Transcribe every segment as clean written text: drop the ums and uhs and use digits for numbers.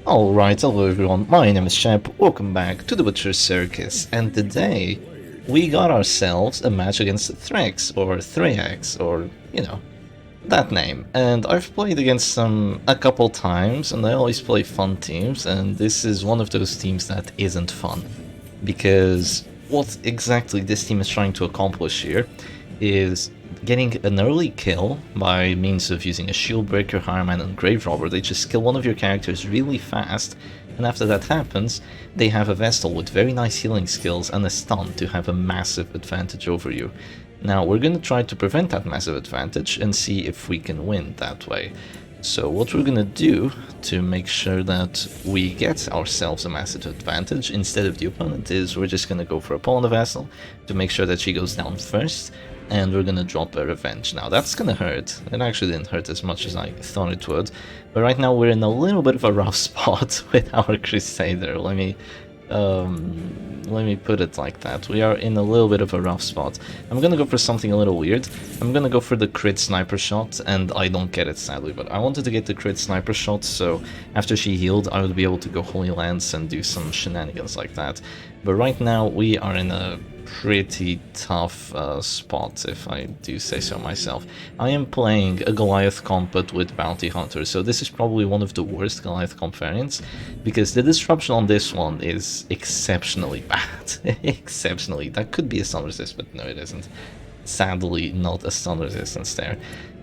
Alright, hello everyone, my name is Shep, welcome back to the Butcher Circus, and today we got ourselves a match against Threx, or Threax, or, you know, that name. And I've played against them a couple times, and I always play fun teams, and this is one of those teams that isn't fun. Because what exactly this team is trying to accomplish here is getting an early kill by means of using a Shield Breaker, Hireman, and Grave Robber. They just kill one of your characters really fast, and after that happens, they have a Vestal with very nice healing skills and a stun to have a massive advantage over you. Now, we're gonna try to prevent that massive advantage and see if we can win that way. So what we're gonna do to make sure that we get ourselves a massive advantage instead of the opponent is we're just gonna go for a pull on the Vassal to make sure that she goes down first, and we're gonna drop a Revenge. Now that's gonna hurt. It actually didn't hurt as much as I thought it would, but right now we're in a little bit of a rough spot with our Crusader. Let me put it like that. We are in a little bit of a rough spot. I'm gonna go for something a little weird. I'm gonna go for the crit sniper shot, and I don't get it sadly, but I wanted to get the crit sniper shot, so after she healed I would be able to go Holy Lance and do some shenanigans like that. But right now we are in a pretty tough spot, if I do say so myself. I am playing a Goliath comp but with Bounty Hunter, so this is probably one of the worst Goliath comp variants, because the disruption on this one is exceptionally bad. Exceptionally. That could be a stun resist, but no it isn't. Sadly not a stun resistance there.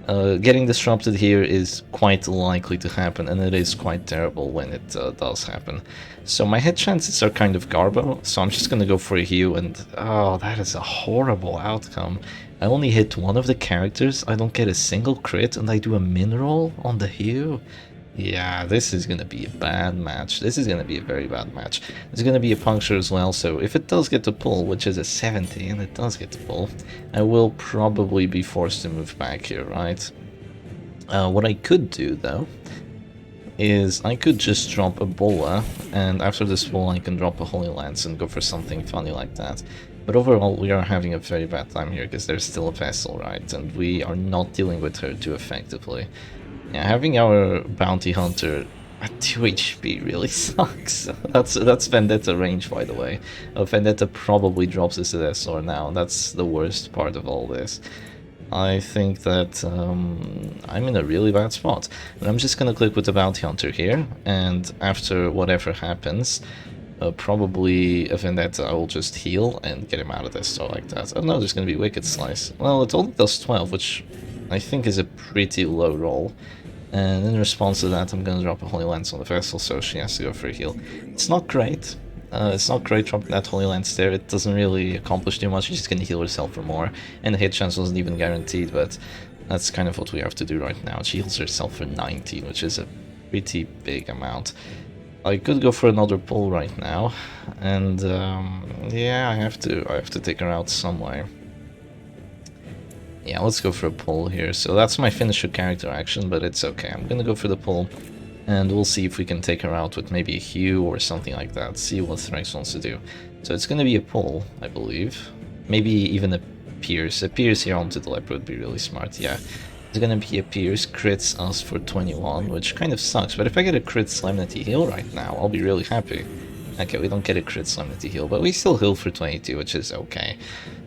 Getting disrupted here is quite likely to happen, and it is quite terrible when it does happen. So my hit chances are kind of garbo, so I'm just gonna go for a heal, and oh, that is a horrible outcome. I only hit one of the characters, I don't get a single crit, and I do a min roll on the heal. Yeah, this is gonna be a bad match. This is gonna be a very bad match. There's gonna be a puncture as well, so if it does get to pull, which is a 70, and it does get to pull, I will probably be forced to move back here, right? What I could do, though, is I could just drop a Bola, and after this pull I can drop a Holy Lance and go for something funny like that. But overall, we are having a very bad time here, because there's still a Vessel, right? And we are not dealing with her too effectively. Yeah, having our Bounty Hunter at 2 HP really sucks. That's Vendetta range, by the way. Vendetta probably drops this to SR now. That's the worst part of all this. I think that I'm in a really bad spot. But I'm just gonna click with the Bounty Hunter here, and after whatever happens, probably a Vendetta I will just heal and get him out of this store like that. Oh no, there's gonna be Wicked Slice. Well, it only does 12, which I think is a pretty low roll. And in response to that, I'm gonna drop a Holy Lance on the Vessel, so she has to go for a heal. It's not great. It's not great dropping that Holy Lance there. It doesn't really accomplish too much. She's just gonna heal herself for more, and the hit chance wasn't even guaranteed, but that's kind of what we have to do right now. She heals herself for 19, which is a pretty big amount. I could go for another pull right now, and yeah, I have to take her out some way. Yeah, let's go for a pull here. So that's my finisher character action, but it's okay. I'm gonna go for the pull, and we'll see if we can take her out with maybe a Hue or something like that. See what Threx wants to do. So it's gonna be a pull, I believe. Maybe even a Pierce. A Pierce here onto the Leper would be really smart, yeah. It's gonna be a Pierce, crits us for 21, which kind of sucks, but if I get a crit Solemnity heal right now, I'll be really happy. Okay, we don't get a crit Solemnity heal, but we still heal for 22, which is okay.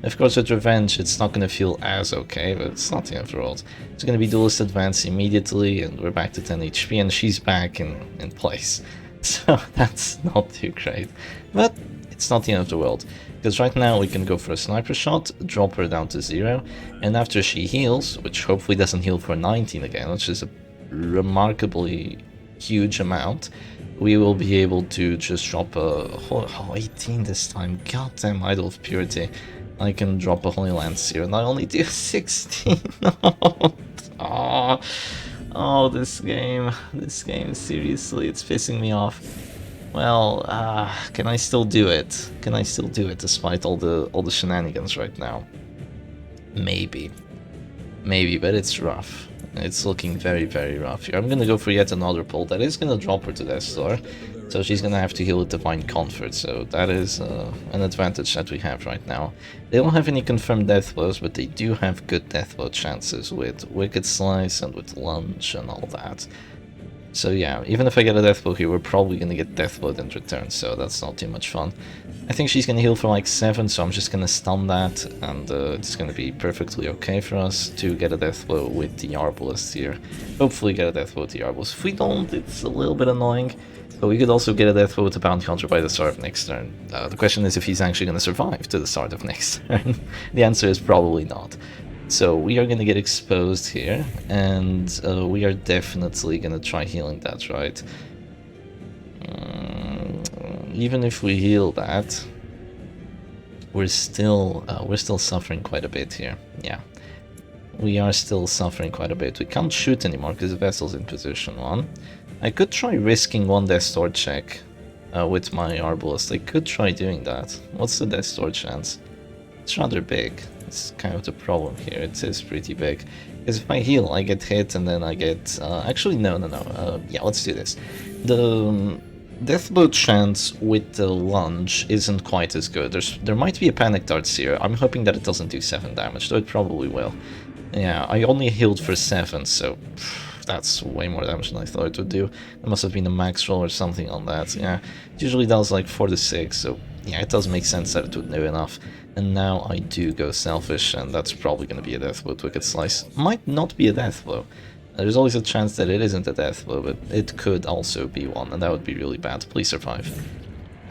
Of course, with Revenge, it's not going to feel as okay, but it's not the end of the world. It's going to be Duelist Advance immediately, and we're back to 10 HP, and she's back in place. So that's not too great. But it's not the end of the world, because right now we can go for a Sniper Shot, drop her down to 0, and after she heals, which hopefully doesn't heal for 19 again, which is a remarkably huge amount, we will be able to just drop a 18 this time. Goddamn Idol of Purity. I can drop a Holy Lance here, and I only do 16. Oh, this game, seriously, it's pissing me off. Well, can I still do it? Can I still do it despite all the shenanigans right now? Maybe, but it's rough. It's looking very, very rough here. I'm gonna go for yet another pull. That is gonna drop her to Death Star, so she's gonna have to heal with Divine Comfort, so that is an advantage that we have right now. They don't have any confirmed death blows, but they do have good death blow chances with Wicked Slice and with Lunge and all that. So yeah, even if I get a death blow here, we're probably gonna get death blow in return, so that's not too much fun. I think she's gonna heal for like 7, so I'm just gonna stun that, and it's gonna be perfectly okay for us to get a death blow with the Arbalest here. Hopefully get a death blow with the Arbalest. If we don't, it's a little bit annoying, but we could also get a death blow with the Bounty Hunter by the start of next turn. The question is if he's actually gonna survive to the start of next turn. The answer is probably not. So we are gonna get exposed here, and we are definitely gonna try healing that, right? Even if we heal that, we're still suffering quite a bit here. Yeah, we are still suffering quite a bit. We can't shoot anymore because the vessel's in position 1. I could try risking one Death Sword check with my Arbalest. I could try doing that. What's the Death Sword chance? It's rather big. It's kind of the problem here. It is pretty big. Because if I heal, I get hit and then I get... actually, no. Yeah, let's do this. The death blow chance with the lunge isn't quite as good. There might be a panic darts here. I'm hoping that it doesn't do 7 damage, though it probably will. Yeah, I only healed for 7, so... that's way more damage than I thought it would do. There must have been a max roll or something on that. Yeah, it usually does like 4 to 6, so yeah, it does make sense that it would do enough. And now I do go selfish, and that's probably going to be a death blow. Wicked Slice might not be a death blow. There's always a chance that it isn't a death blow, but it could also be one, and that would be really bad. Please survive.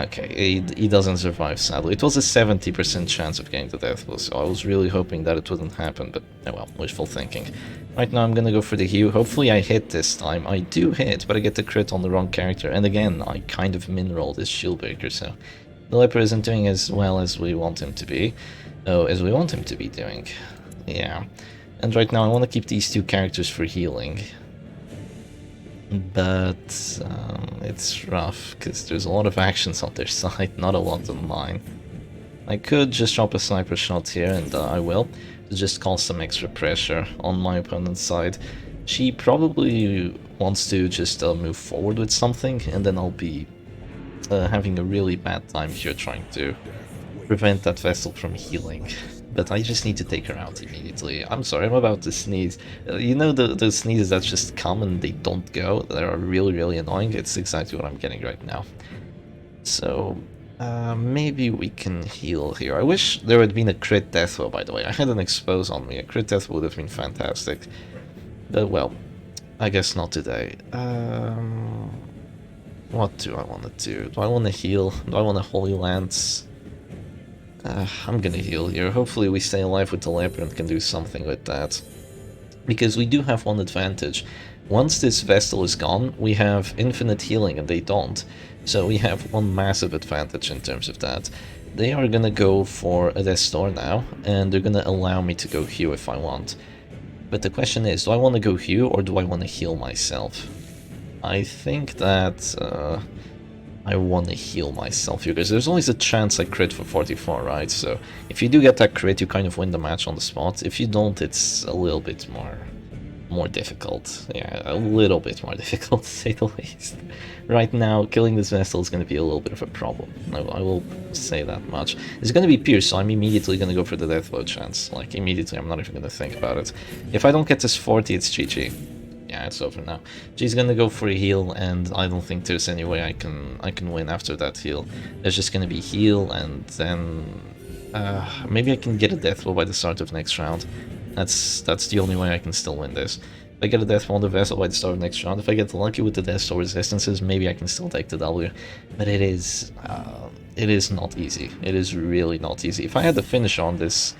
Okay, he doesn't survive, sadly. It was a 70% chance of getting the death blow, so I was really hoping that it wouldn't happen, but oh well, wishful thinking. Right now I'm gonna go for the heal. Hopefully I hit this time. I do hit, but I get the crit on the wrong character, and again, I kind of min-roll this shield breaker, so the leper isn't doing as well as we want him to be. Oh, as we want him to be doing. Yeah. And right now I want to keep these 2 characters for healing. But it's rough, because there's a lot of actions on their side, not a lot on mine. I could just drop a sniper shot here, and I will, to just cause some extra pressure on my opponent's side. She probably wants to just move forward with something, and then I'll be having a really bad time here trying to prevent that vessel from healing. But I just need to take her out immediately. I'm sorry, I'm about to sneeze. You know the sneezes that just come and they don't go? That are really, really annoying? It's exactly what I'm getting right now. So, maybe we can heal here. I wish there had been a crit death blow, by the way. I had an expose on me. A crit death would have been fantastic. But, well, I guess not today. What do I want to do? Do I want to heal? Do I want to Holy Lance? I'm gonna heal here. Hopefully we stay alive with the leper and can do something with that. Because we do have one advantage. Once this Vestal is gone, we have infinite healing and they don't. So we have one massive advantage in terms of that. They are gonna go for a Death Door now, and they're gonna allow me to go heal if I want. But the question is, do I want to go heal or do I want to heal myself? I think that I want to heal myself here, because there's always a chance I crit for 44, right? So if you do get that crit, you kind of win the match on the spot. If you don't, it's a little bit more difficult. Yeah, a little bit more difficult, to say the least. Right now, killing this Vestal is going to be a little bit of a problem. I will say that much. It's going to be Pierce, so I'm immediately going to go for the death blow chance. Like, immediately, I'm not even going to think about it. If I don't get this 40, it's GG. Yeah, it's over now. She's gonna go for a heal, and I don't think there's any way I can win after that heal. There's just gonna be heal, and then maybe I can get a death blow by the start of next round. That's the only way I can still win this. If I get a death blow on the vessel by the start of next round, if I get lucky with the death store resistances, maybe I can still take the W. But it is not easy. It is really not easy. If I had the finish on this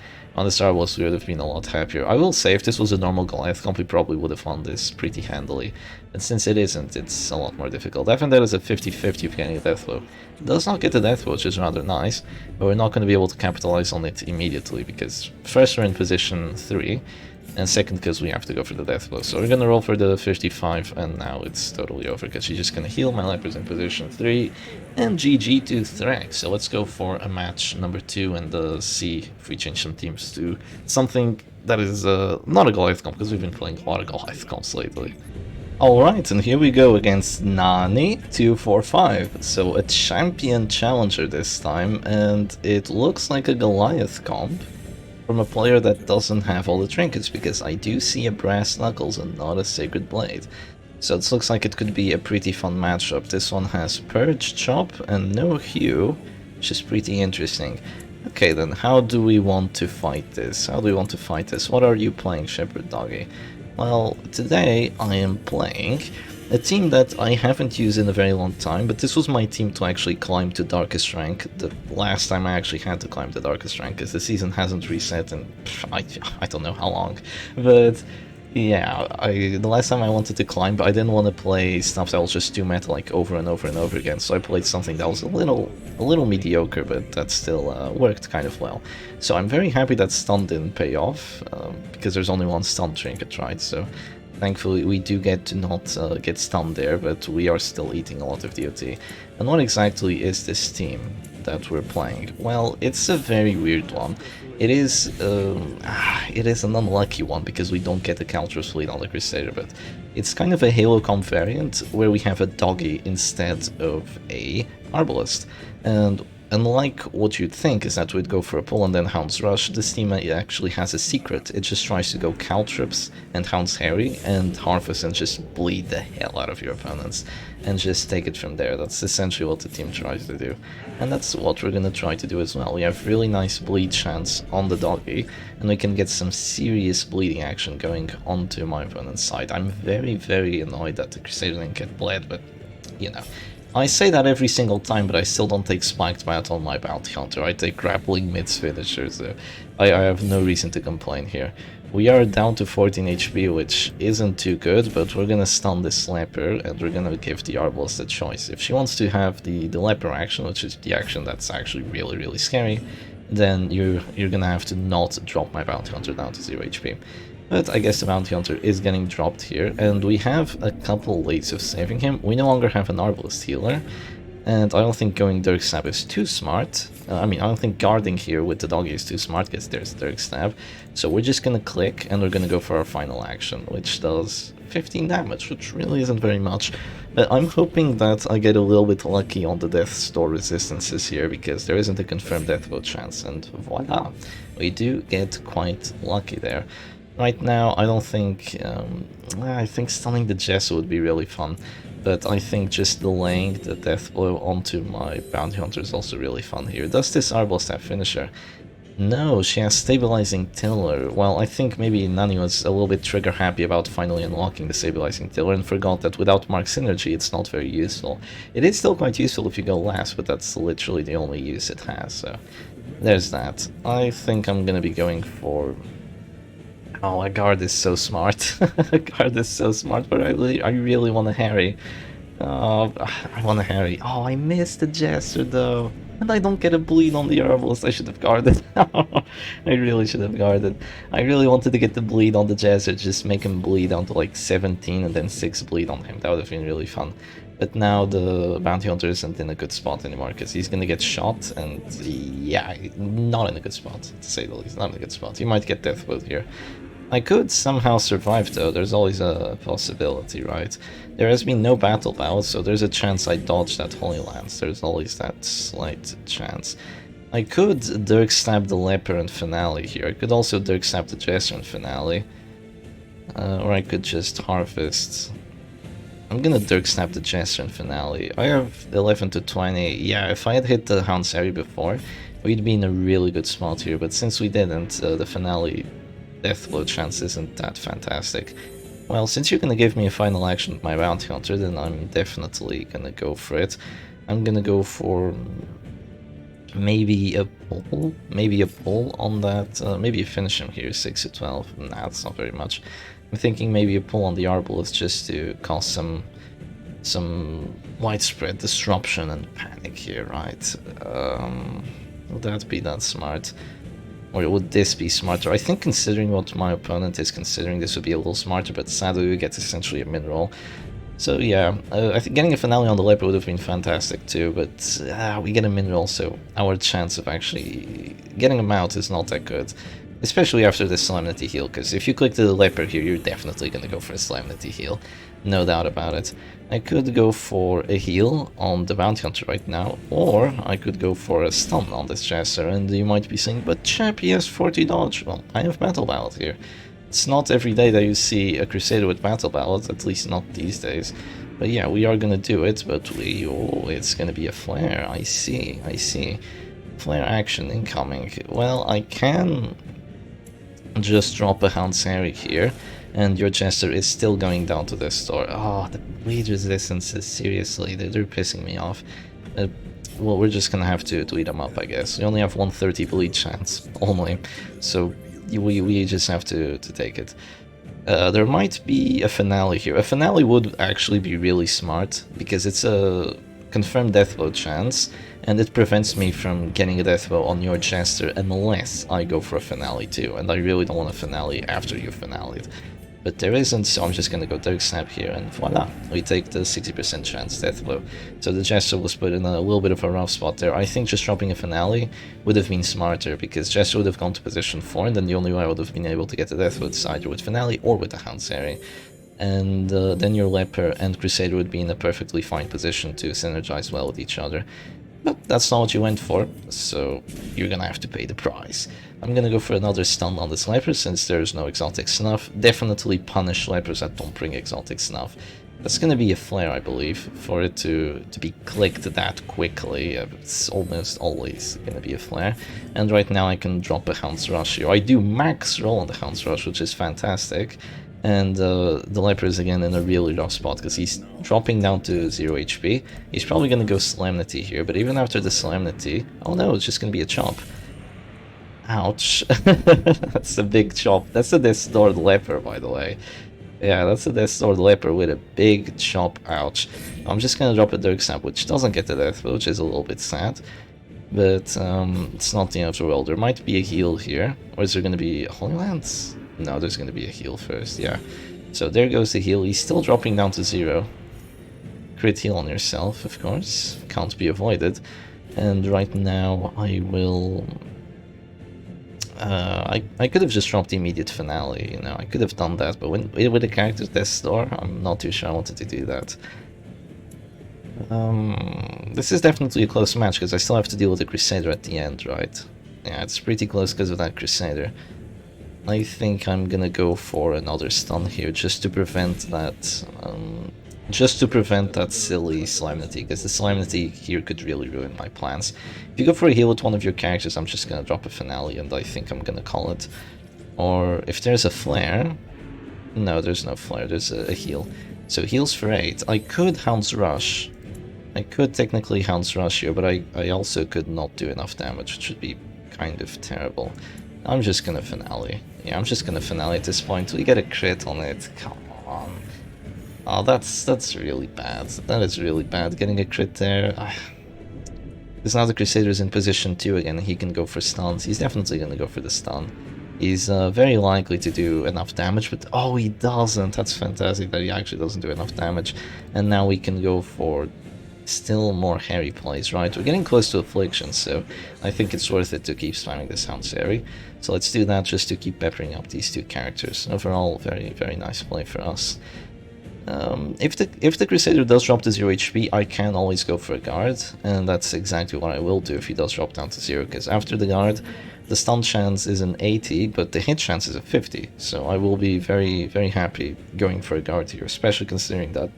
Star Wars, we would have been a lot happier. I will say, if this was a normal Goliath comp, we probably would have won this pretty handily. And since it isn't, it's a lot more difficult. I think that is a 50-50 of getting a death blow. It does not get the death blow, which is rather nice, but we're not going to be able to capitalize on it immediately, because first we're in position 3, and second because we have to go for the death blow. So we're going to roll for the 55, and now it's totally over, because she's just going to heal. My leper's in position 3, and GG to Thrax. So let's go for a match number 2 and see if we change some teams to something that is not a Goliath comp, because we've been playing a lot of Goliath comps lately. Alright, and here we go against Nani245. So a champion challenger this time, and it looks like a Goliath comp from a player that doesn't have all the trinkets, because I do see a brass knuckles and not a sacred blade. So it looks like it could be a pretty fun matchup. This one has Purge, Chop, and no Hue, which is pretty interesting. Okay, then how do we want to fight this? How do we want to fight this? What are you playing, Shepherd Doggy? Well, today I am playing a team that I haven't used in a very long time, but this was my team to actually climb to Darkest Rank the last time I actually had to climb to Darkest Rank, because the season hasn't reset in I don't know how long. But yeah, the last time I wanted to climb, but I didn't want to play stuff that was just too meta like over and over and over again, so I played something that was a little mediocre, but that still worked kind of well. So I'm very happy that stun didn't pay off, because there's only one stun trinket, right? So thankfully we do get to not get stunned there, but we are still eating a lot of DOT. And what exactly is this team that we're playing? Well, it's a very weird one. It is an unlucky one because we don't get a counter fleet on the Crusader, but it's kind of a Halo comp variant where we have a Doggy instead of a Arbalest. And unlike what you'd think is that we'd go for a pull and then Hound's Rush, this team actually has a secret. It just tries to go Caltrips and Hound's Harry and Harvest and just bleed the hell out of your opponents and just take it from there. That's essentially what the team tries to do. And that's what we're gonna try to do as well. We have really nice bleed chance on the Doggy, and we can get some serious bleeding action going onto my opponent's side. I'm very, very annoyed that the Crusader didn't get bled, but you know. I say that every single time, but I still don't take Spiked Bat on my Bounty Hunter. I take Grappling Mid's finisher, so I have no reason to complain here. We are down to 14 HP, which isn't too good, but we're gonna stun this Leper, and we're gonna give the Arbalest a choice. If she wants to have the Leper action, which is the action that's actually really, really scary, then you're gonna have to not drop my Bounty Hunter down to 0 HP. But I guess the Bounty Hunter is getting dropped here, and we have a couple ways of saving him. We no longer have an Arbalest healer, and I don't think going Dirk Stab is too smart. I don't think guarding here with the Doggy is too smart, because there's Dirk Stab. So we're just gonna click, and we're gonna go for our final action, which does 15 damage, which really isn't very much. But I'm hoping that I get a little bit lucky on the Death Store resistances here, because there isn't a confirmed death vote chance, and voila, we do get quite lucky there. Right now, I don't think, I think stunning the Jester would be really fun, but I think just delaying the death blow onto my Bounty Hunter is also really fun here. Does this Arbalest have finisher? No, she has Stabilizing Tiller. Well, I think maybe Nani was a little bit trigger happy about finally unlocking the Stabilizing Tiller and forgot that without Mark Synergy it's not very useful. It is still quite useful if you go last, but that's literally the only use it has, so there's that. I think I'm gonna be going for... Oh, a guard is so smart. A guard is so smart, but I really want to harry. I want to harry. Oh, I missed the Jester though. And I don't get a bleed on the Arbalest. I should have guarded. I really should have guarded. I really wanted to get the bleed on the Jester, just make him bleed down to like 17 and then 6 bleed on him. That would have been really fun. But now the Bounty Hunter isn't in a good spot anymore, because he's gonna get shot, and yeah, not in a good spot, to say the least. Not in a good spot. He might get death vote here. I could somehow survive though, there's always a possibility, right? There has been no battle vows, so there's a chance I dodge that Holy Lance, there's always that slight chance. I could Dirk Stab the Leper and Finale here, I could also Dirk Stab the Jester and Finale. Or I could just Harvest. I'm gonna Dirk Stab the Jester and Finale. I have 11 to 20, yeah, if I had hit the Hound's Harry before, we'd be in a really good spot here, but since we didn't, the Finale death blow chance isn't that fantastic. Well, since you're gonna give me a final action with my Bounty Hunter, then I'm definitely gonna go for it. I'm gonna go for maybe a pull on that, maybe finish him here, 6 to 12, nah, that's not very much. I'm thinking maybe a pull on the Arbalest just to cause some widespread disruption and panic here, right? Would that be that smart? Or would this be smarter? I think considering what my opponent is considering, this would be a little smarter, but sadly we get essentially a mid-roll. So yeah, I think getting a Finale on the Leper would have been fantastic too, but we get a mid-roll, so our chance of actually getting him out is not that good. Especially after the Solemnity heal, because if you click the Leper here, you're definitely going to go for a Solemnity heal. No doubt about it. I could go for a heal on the Bounty Hunter right now, or I could go for a stun on this Jester, and you might be saying, but Chap, he has 40 dodge. Well, I have Battle Ballad here. It's not every day that you see a Crusader with battle ballads, at least not these days. But yeah, we are gonna do it, but it's gonna be a flare. I see, I see. Flare action incoming. Well, I can just drop a Houndsary here, and your Jester is still going down to this store. Oh, the bleed resistances, seriously, they're pissing me off. Well, we're just gonna have to eat them up, I guess. We only have 130 bleed chance, only, so we just have to take it. There might be a finale here. A finale would actually be really smart, because it's a confirmed death blow chance, and it prevents me from getting a death blow on your Jester unless I go for a finale too, and I really don't want a finale after you finaleed. But there isn't, so I'm just gonna go Dark Snap here, and voila, we take the 60% chance death blow. So the Jester was put in a little bit of a rough spot there. I think just dropping a finale would have been smarter, because Jester would have gone to position 4, and then the only way I would have been able to get the death blow is either with finale or with the Houndsary. And then your Leper and Crusader would be in a perfectly fine position to synergize well with each other. But that's not what you went for, so you're gonna have to pay the price. I'm gonna go for another stun on this Leper since there's no exotic snuff. Definitely punish Lepers that don't bring exotic snuff. That's gonna be a flare, I believe, for it to be clicked that quickly. It's almost always gonna be a flare. And right now I can drop a Hound's Rush here. I do max roll on the Hound's Rush, which is fantastic. And the Leper is again in a really rough spot because he's dropping down to 0 HP. He's probably going to go Solemnity here, but even after the Solemnity... Oh no, it's just going to be a chop. Ouch. That's a big chop. That's a Death-Stored Leper, by the way. Yeah, that's a Death-Stored Leper with a big chop. Ouch. I'm just going to drop a Dirk Snap, which doesn't get the death, which is a little bit sad. But it's not the end of the world. There might be a heal here. Or is there going to be a Holy Lance? No, there's going to be a heal first, yeah. So there goes the heal. He's still dropping down to 0. Crit heal on yourself, of course. Can't be avoided. And right now I will... I could have just dropped the immediate finale, you know. I could have done that, but with the character's Death Store, I'm not too sure I wanted to do that. This is definitely a close match, because I still have to deal with the Crusader at the end, right? Yeah, it's pretty close because of that Crusader. I think I'm gonna go for another stun here, just to prevent that, silly Solemnity, because the Solemnity here could really ruin my plans. If you go for a heal with one of your characters, I'm just gonna drop a finale, and I think I'm gonna call it. Or if there's a flare, no, there's no flare, there's a heal. So heals for 8. I could Hound's Rush. I could technically Hound's Rush here, but I also could not do enough damage, which would be kind of terrible. I'm just gonna finale. Yeah, I'm just gonna finale at this point. We get a crit on it. Come on. Oh, that's really bad. That is really bad. Getting a crit there. Because now the Crusader's in position 2 again. He can go for stuns. He's definitely gonna go for the stun. He's very likely to do enough damage, but oh, he doesn't. That's fantastic that he actually doesn't do enough damage. And now we can go for still more hairy plays, right? We're getting close to Affliction, so I think it's worth it to keep spamming this Houndsary. So let's do that just to keep peppering up these two characters. Overall, very, very nice play for us. If the Crusader does drop to 0 HP, I can always go for a guard, and that's exactly what I will do if he does drop down to 0, because after the guard, the stun chance is an 80, but the hit chance is a 50, so I will be very, very happy going for a guard here, especially considering that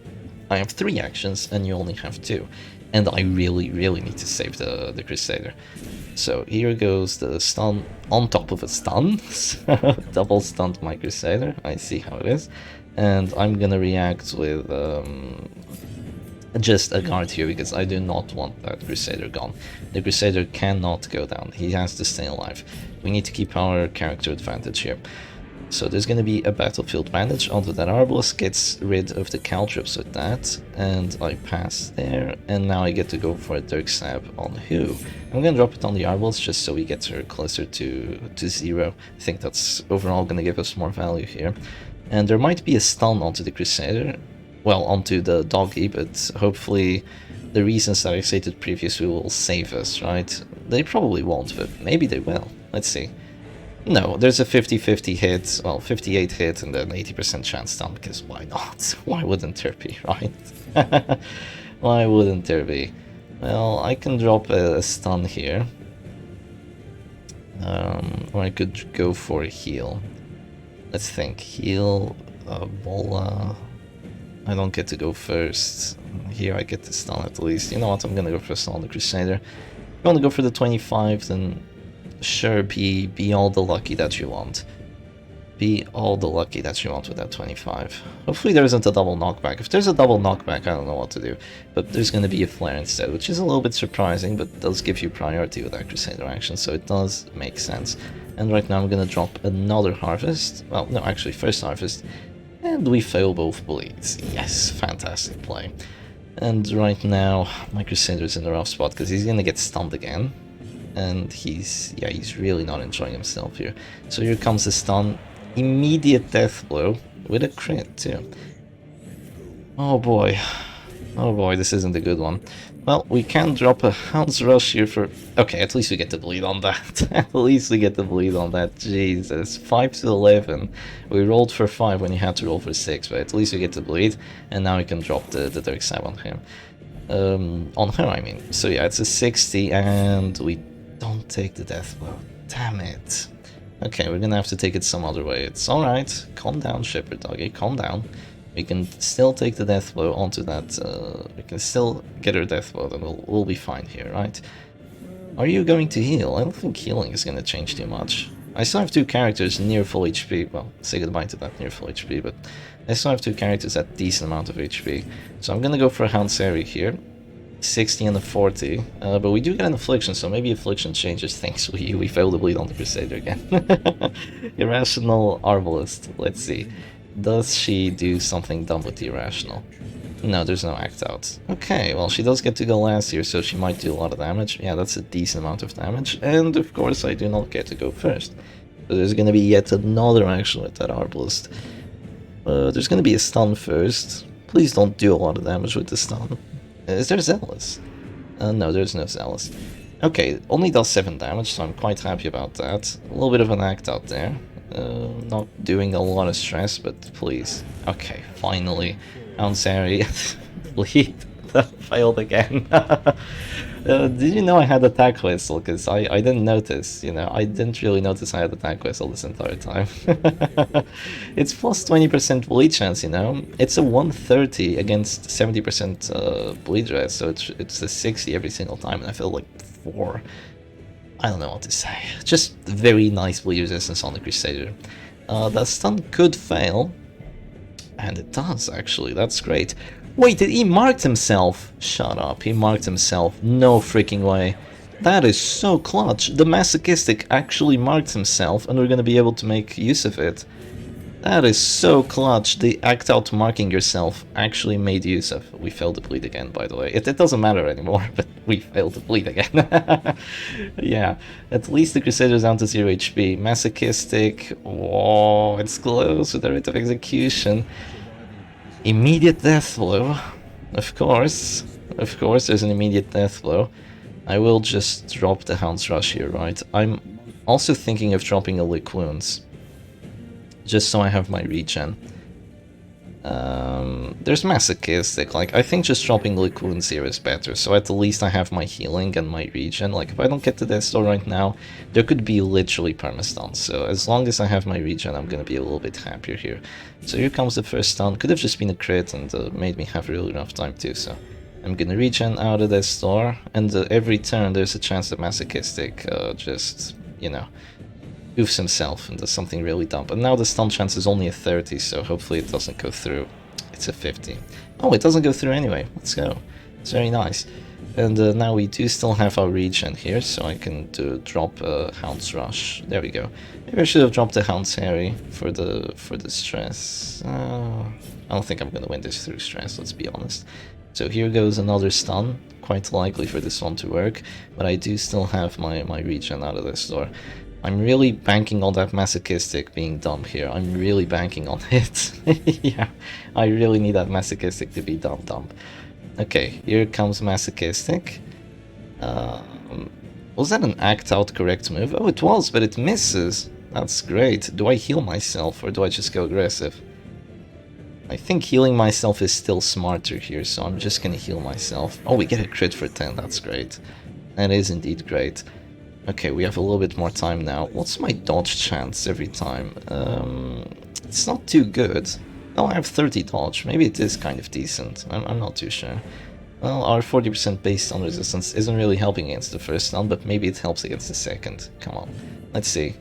I have 3 actions and you only have 2, and I really, really need to save the Crusader. So here goes the stun on top of a stun, so double stunned my Crusader, I see how it is, and I'm gonna react with just a guard here, because I do not want that Crusader gone. The Crusader cannot go down, he has to stay alive. We need to keep our character advantage here. So there's going to be a Battlefield Bandage onto that Arbalest, gets rid of the caltrops with that, and I pass there, and now I get to go for a Dirk Stab on who? I'm going to drop it on the Arbalest just so we get her closer to 0. I think that's overall going to give us more value here. And there might be a stun onto the Crusader, well, onto the Doggy, but hopefully the reasons that I stated previously will save us, right? They probably won't, but maybe they will. Let's see. No, there's a 50-50 hit, well, 58 hit and then 80% chance stun, because why not? Why wouldn't there be, right? Why wouldn't there be? Well, I can drop a stun here. Or I could go for a heal. Let's think. Heal, Bola. I don't get to go first. Here I get to stun at least. You know what? I'm gonna go for a stun on the Crusader. If you want to go for the 25, then sure, be all the lucky that you want. Be all the lucky that you want with that 25. Hopefully there isn't a double knockback. If there's a double knockback, I don't know what to do. But there's going to be a flare instead, which is a little bit surprising, but does give you priority with that Crusader action, so it does make sense. And right now I'm going to drop another Harvest. Well, no, actually, first Harvest. And we fail both bleeds. Yes, fantastic play. And right now, my Crusader's in a rough spot, because he's going to get stunned again. And he's really not enjoying himself here. So here comes the stun. Immediate death blow with a crit too. Oh boy, this isn't a good one. Well, we can drop a Hound's Rush here for... Okay, at least we get to bleed on that. At least we get to bleed on that. Jesus, 5 to 11. We rolled for 5 when you had to roll for 6, but at least we get to bleed, and now we can drop the Dark Stab on him. On her, I mean. So yeah, it's a 60, and we don't take the death blow. Damn it. Okay, we're gonna have to take it some other way. It's alright. Calm down, Shepherd Doggy. Calm down. We can still take the death blow onto that. We can still get her death blow, and we'll be fine here, right? Are you going to heal? I don't think healing is gonna change too much. I still have 2 characters near full HP. Well, say goodbye to that near full HP, but I still have 2 characters at decent amount of HP. So I'm gonna go for a Houndsari here. 60 and a 40, but we do get an Affliction, so maybe Affliction changes things. We fail to bleed on the Crusader again. Irrational Arbalist, let's see. Does she do something dumb with the Irrational? No, there's no act out. Okay, well, she does get to go last here, so she might do a lot of damage. Yeah, that's a decent amount of damage, and of course I do not get to go first. So there's gonna be yet another action with that Arbalist. There's gonna be a stun first. Please don't do a lot of damage with the stun. Is there Zealous? No, there's no Zealous. Okay, only does 7 damage, so I'm quite happy about that. A little bit of an act out there. Not doing a lot of stress, but please. Okay, finally. Houndsari. Bleed. Failed again. Did you know I had Attack Whistle? Because I didn't notice, you know, I didn't really notice I had Attack Whistle this entire time. It's plus 20% bleed chance, you know. It's a 130 against 70% bleed rate, so it's a 60 every single time, and I feel like 4. I don't know what to say. Just very nice bleed resistance on the Crusader. That stun could fail, and it does, actually. That's great. Wait, did he marked himself? Shut up, he marked himself. No freaking way. That is so clutch. The Masochistic actually marked himself, and we're gonna be able to make use of it. That is so clutch. The act out marking yourself actually made use of. We failed to bleed again, by the way. It doesn't matter anymore, but we failed to bleed again. Yeah, at least the Crusader's down to 0 HP. Masochistic. Whoa, it's close with the Rite of Execution. Immediate death blow. Of course, there's an immediate death blow. I will just drop the Hound's Rush here, right? I'm also thinking of dropping a Lick Wounds, just so I have my regen. There's Masochistic, like, I think just dropping Lick Wounds here is better, so at the least I have my healing and my regen. Like, if I don't get to Death Door right now, there could be literally permastun, so as long as I have my regen, I'm gonna be a little bit happier here. So here comes the first stun. Could have just been a crit and made me have a really rough time too, so I'm gonna regen out of Death Door, and every turn there's a chance that Masochistic just, you know, goofs himself and does something really dumb. And now the stun chance is only a 30, so hopefully it doesn't go through. It's a 50. Oh, it doesn't go through anyway. Let's go. It's very nice. And now we do still have our regen here, so I can drop Hound's Rush. There we go. Maybe I should have dropped the Houndsari for the stress. I don't think I'm gonna win this through stress, let's be honest. So here goes another stun. Quite likely for this one to work, but I do still have my regen out of this door. I'm really banking on that Masochistic being dumb here. I'm really banking on it. Yeah, I really need that Masochistic to be dumb. Okay, here comes Masochistic. Was that an act out correct move? Oh, it was, but it misses. That's great. Do I heal myself or do I just go aggressive? I think healing myself is still smarter here, so I'm just gonna heal myself. Oh, we get a crit for 10. That's great. That is indeed great. Okay, we have a little bit more time now. What's my dodge chance every time? It's not too good. Oh, I have 30 dodge. Maybe it is kind of decent. I'm not too sure. Well, our 40% base stun resistance isn't really helping against the first stun, but maybe it helps against the second. Come on, let's see.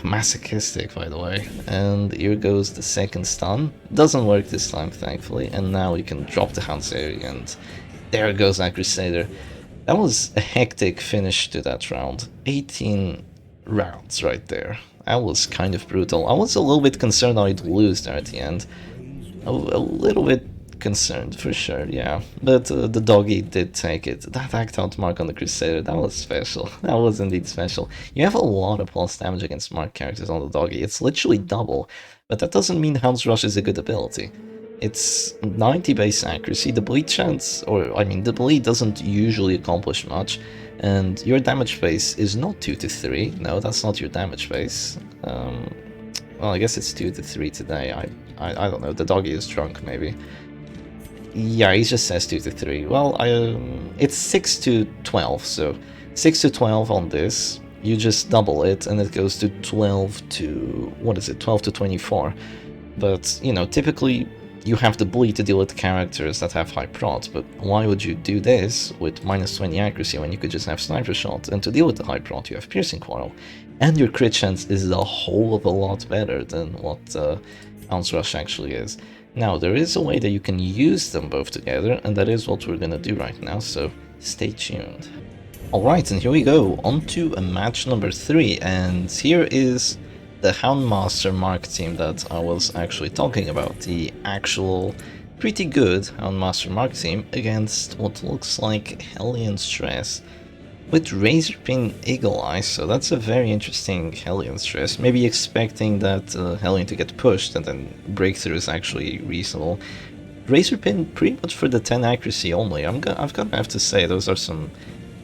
Masochistic, by the way. And here goes the second stun. Doesn't work this time, thankfully. And now we can drop the Hanseri, and there goes that Crusader. That was a hectic finish to that round. 18 rounds right there. That was kind of brutal. I was a little bit concerned I'd lose there at the end. A little bit concerned, for sure, yeah. But the doggy did take it. That act out mark on the Crusader, that was special. That was indeed special. You have a lot of plus damage against marked characters on the doggy. It's literally double. But that doesn't mean Hound's Rush is a good ability. It's 90 base accuracy, the bleed chance, or I mean the bleed doesn't usually accomplish much, and your damage base is not 2 to 3, no that's not your damage base. Well I guess it's 2 to 3 today, I don't know, the doggy is drunk maybe. Yeah, he just says 2 to 3, well it's 6 to 12, so 6 to 12 on this, you just double it and it goes to 12 to, what is it, 12 to 24. But, you know, typically you have the bleed to deal with characters that have high prot, but why would you do this with minus 20 accuracy when you could just have sniper shot? And to deal with the high prot you have piercing coil, and your crit chance is a whole of a lot better than what Ounce Rush actually is. Now there is a way that you can use them both together, and that is what we're gonna do right now, so stay tuned. Alright, and here we go, on to a match number 3, and here is the Houndmaster Mark team that I was actually talking about, the actual pretty good Houndmaster Mark team against what looks like Hellion Stress with Razorpin Eagle Eye, so that's a very interesting Hellion Stress, maybe expecting that Hellion to get pushed and then Breakthrough is actually reasonable. Razorpin pretty much for the 10 accuracy only. I've got to have to say those are some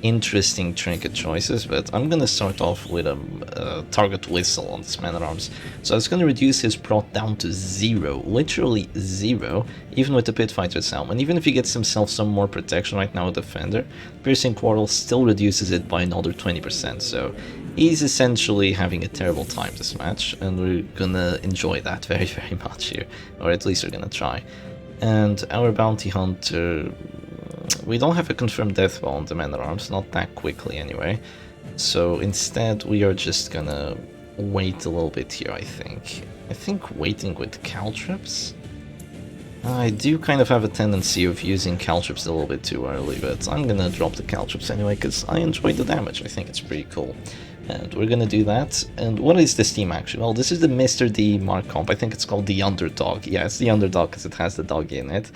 interesting trinket choices, but I'm gonna start off with a target whistle on this man-at-arms. So it's gonna reduce his prot down to 0, literally 0, even with the Pit Fighter's helm. And even if he gets himself some more protection right now with Defender, Piercing Quarrel still reduces it by another 20%, so he's essentially having a terrible time this match, and we're gonna enjoy that very, very much here, or at least we're gonna try. And our Bounty Hunter, we don't have a confirmed death on the man-at-arms, not that quickly anyway. So instead we are just gonna wait a little bit here, I think. I think waiting with caltrops? I do kind of have a tendency of using caltrops a little bit too early, but I'm gonna drop the caltrops anyway because I enjoy the damage, I think it's pretty cool. And we're gonna do that. And what is this team actually? Well, this is the Mr. D Mark comp, I think it's called the Underdog. Yeah, it's the Underdog because it has the dog in it.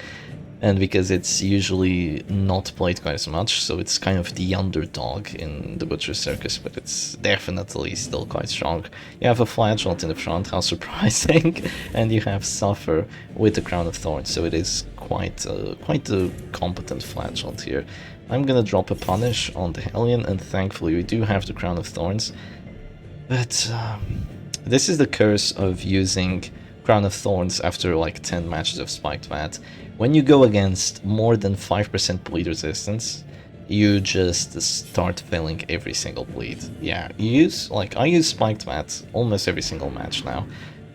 And because it's usually not played quite as much, so it's kind of the underdog in the Butcher Circus, but it's definitely still quite strong. You have a Flagellant in the front, how surprising, and you have Suffer with the Crown of Thorns, so it is quite a competent Flagellant here. I'm gonna drop a Punish on the Hellion, and thankfully we do have the Crown of Thorns, but this is the curse of using Crown of Thorns after like 10 matches of Spiked Vat. When you go against more than 5% bleed resistance, you just start failing every single bleed. Yeah, I use Spiked Vat almost every single match now,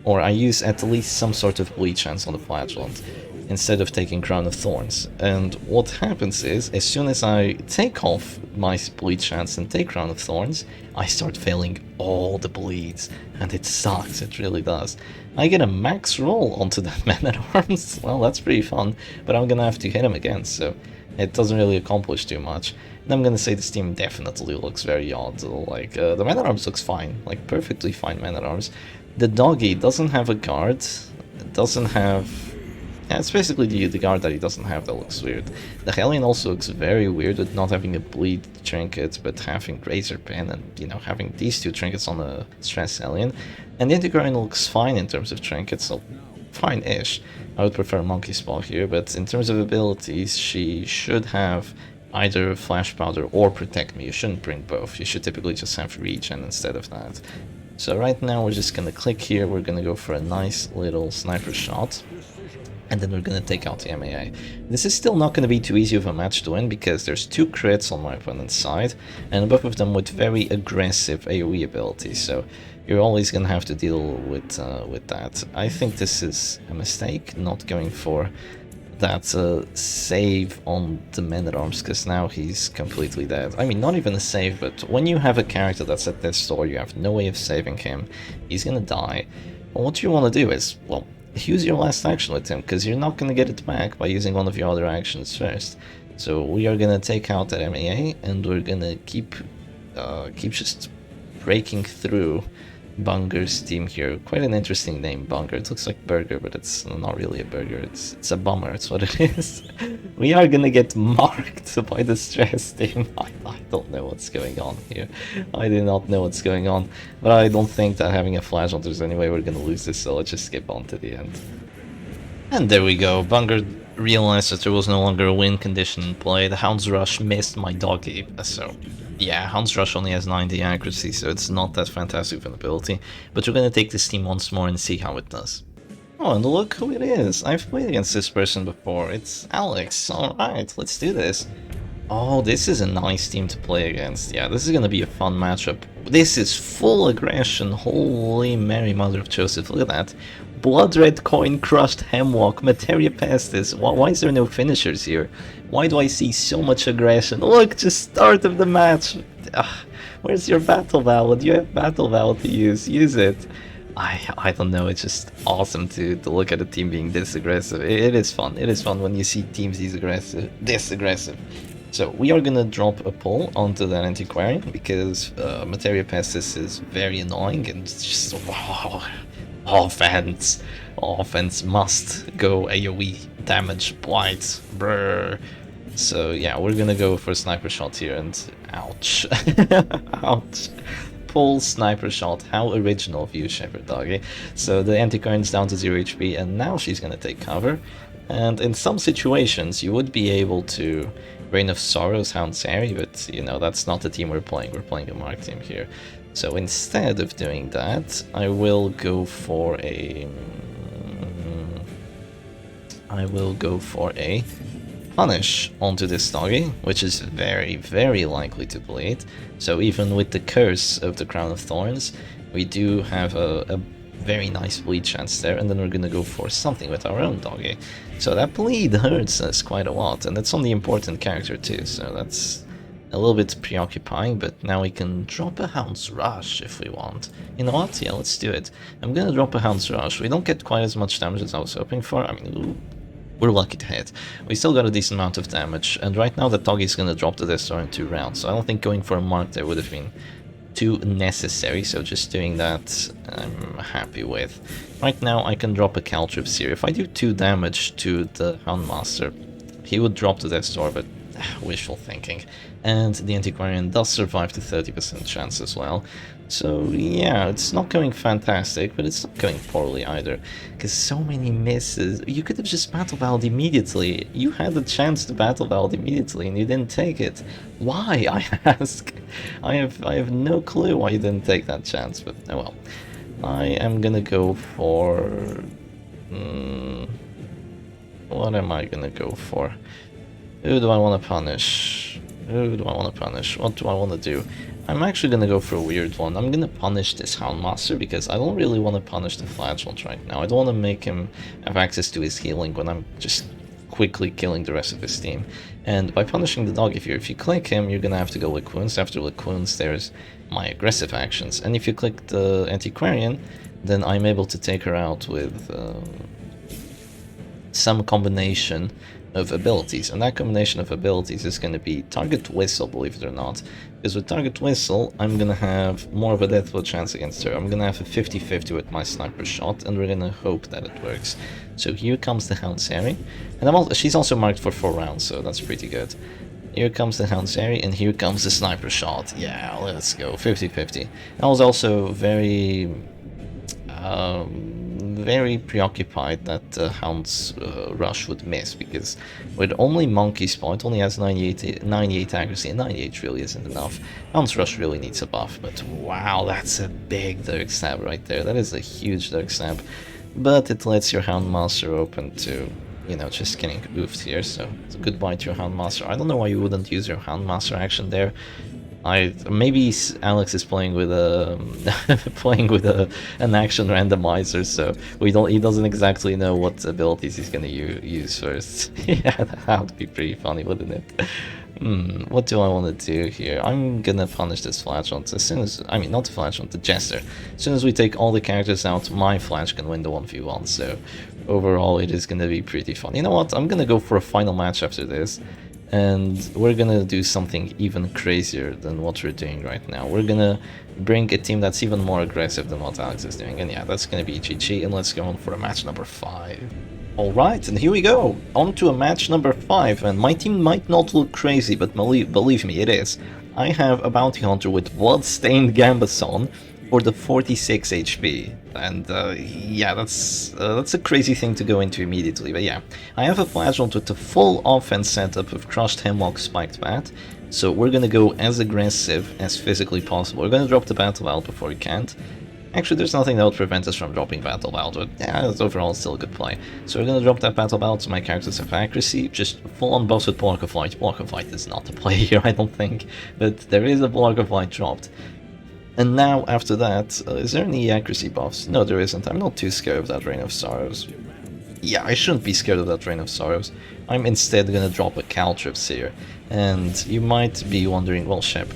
or I use at least some sort of bleed chance on the Flagellant instead of taking Crown of Thorns. And what happens is, as soon as I take off my bleed chance and take Crown of Thorns, I start failing all the bleeds, and it sucks, it really does. I get a max roll onto that man-at-arms, well that's pretty fun, but I'm gonna have to hit him again, so it doesn't really accomplish too much. And I'm gonna say this team definitely looks very odd, like the man-at-arms looks fine, like perfectly fine man-at-arms. The doggy doesn't have a guard, it doesn't have... yeah, it's basically the guard that he doesn't have that looks weird. The Hellion also looks very weird with not having a bleed trinket, but having Razorpin and, you know, having these two trinkets on the Stress Hellion. And the Integrin looks fine in terms of trinkets, so fine-ish. I would prefer Monkey Paw here, but in terms of abilities, she should have either Flash Powder or Protect Me. You shouldn't bring both, you should typically just have Regen instead of that. So right now we're just gonna click here, we're gonna go for a nice little sniper shot. and then we're gonna take out the MAA. This is still not gonna be too easy of a match to win because there's 2 crits on my opponent's side, and both of them with very aggressive AoE abilities, so you're always gonna have to deal with that. I think this is a mistake, not going for that save on the Man-at-Arms, because now he's completely dead. I mean, not even a save, but when you have a character that's at death's door, you have no way of saving him, he's gonna die. Well, what you want to do is, well, use your last action with him, because you're not going to get it back by using one of your other actions first. So we are going to take out that MAA, and we're going to keep just breaking through Bunger's team here. Quite an interesting name, Bunger. It looks like burger, but it's not really a burger. It's a bummer, it's what it is. We are gonna get marked by the stress team. I don't know what's going on here. I do not know what's going on. But I don't think that having a flash on there's any way we're gonna lose this, so let's just skip on to the end. And there we go. Bunger realized that there was no longer a win condition in play. The Hound's Rush missed my doggy, so yeah, Hound's Rush only has 90 accuracy, so it's not that fantastic of an ability. But we're gonna take this team once more and see how it does. Oh, and look who it is. I've played against this person before. It's Alex. Alright, let's do this. Oh, this is a nice team to play against. Yeah, this is gonna be a fun matchup. This is full aggression. Holy Mary, Mother of Joseph. Look at that. Blood Red Coin, Crushed Hemlock, Materia Pestis. Why is there no finishers here? Why do I see so much aggression? Look, just start of the match. Where's your Battle Ballad? You have Battle Ballad to use. Use it. I don't know, it's just awesome to look at a team being this aggressive. It is fun. It is fun when you see teams this aggressive. So we are gonna drop a pull onto that Antiquarian because Materia Pestis is very annoying and just wow. Offense must go AoE damage blight. Brr. So yeah, we're gonna go for a sniper shot here and ouch. Ouch. Pull sniper shot. How original of you, Shepherd Doggy. So the Antiquarian's down to 0 HP and now she's gonna take cover. And in some situations you would be able to Reign of Sorrows Hound Sari, but you know, that's not the team we're playing. We're playing a Mark team here. So instead of doing that, I will go for a punish onto this doggy, which is very, very likely to bleed. So even with the curse of the Crown of Thorns, we do have a very nice bleed chance there, and then we're gonna go for something with our own doggy. So that bleed hurts us quite a lot, and it's on the important character too, so that's a little bit preoccupying, but now we can drop a Hound's Rush if we want. You know what? Yeah, let's do it. I'm gonna drop a Hound's Rush. We don't get quite as much damage as I was hoping for. I mean, ooh, we're lucky to hit. We still got a decent amount of damage, and right now the doggy's gonna drop the Death Star in 2 rounds, so I don't think going for a Mark there would have been too necessary, so just doing that I'm happy with. Right now I can drop a Caltrips here. If I do 2 damage to the Houndmaster, he would drop the Death Star, but wishful thinking. And the Antiquarian does survive to 30% chance as well. So yeah, it's not going fantastic, but it's not going poorly either. Because so many misses. You could have just Battle Ballad immediately. You had the chance to Battle Ballad immediately and you didn't take it. Why, I ask? I have no clue why you didn't take that chance, but oh well. I am gonna go for... what am I gonna go for? Who do I want to punish? Who do I want to punish? What do I want to do? I'm actually going to go for a weird one. I'm going to punish this Houndmaster because I don't really want to punish the Flagellant right now. I don't want to make him have access to his healing when I'm just quickly killing the rest of his team. And by punishing the dog, if you click him, you're going to have to go Lick Wounds. After Lick Wounds, there's my aggressive actions. And if you click the Antiquarian, then I'm able to take her out with some combination of abilities, and that combination of abilities is going to be Target Whistle, believe it or not, because with Target Whistle I'm going to have more of a death blow chance against her. I'm going to have a 50-50 with my sniper shot, and we're going to hope that it works. So here comes the Hound Sari, and she's also marked for 4 rounds, so that's pretty good. Here comes the Hound Sari, and here comes the sniper shot. Yeah, let's go, 50-50. I was also very preoccupied that the Hound's Rush would miss, because with only Monkey's Paw, it only has 98 accuracy, and 98 really isn't enough. Hound's Rush really needs a buff, but wow, that's a big Dark Stab right there. That is a huge Dark Stab. but it lets your Houndmaster open to, you know, just getting oofed here, so it's a goodbye to your Houndmaster. I don't know why you wouldn't use your Houndmaster action there. Maybe Alex is playing with a an action randomizer, so he doesn't exactly know what abilities he's gonna use first. Yeah, that would be pretty funny, wouldn't it? What do I want to do here? I'm gonna punish this Flashhunt as soon as, I mean, not the Flashhunt, the Jester. As soon as we take all the characters out, my Flash can win the 1v1, so overall it is gonna be pretty fun. You know what, I'm gonna go for a final match after this, and we're gonna do something even crazier than what we're doing right now. We're gonna bring a team that's even more aggressive than what Alex is doing, and yeah, that's gonna be GG, and let's go on for a match number 5. Alright, and here we go, on to a match number 5, and my team might not look crazy, but believe me, it is. I have a Bounty Hunter with Bloodstained Gambesson for the 46 HP, and yeah, that's a crazy thing to go into immediately, but yeah. I have a Flashhunt with the full offense setup of Crushed Hemlock Spiked Bat, so we're gonna go as aggressive as physically possible. We're gonna drop the Battle Belt before we can't. Actually, there's nothing that would prevent us from dropping Battle Belt, but yeah, it's overall still a good play. So we're gonna drop that Battle Belt, so my characters have accuracy, just full on boss with Block of Light. Block of Light is not the play here, I don't think, but there is a Block of Light dropped. And now, after that, is there any accuracy buffs? No, there isn't. I'm not too scared of that Rain of Sorrows. Yeah, I shouldn't be scared of that Rain of Sorrows. I'm instead gonna drop a Caltrips here. And you might be wondering, well, Shep,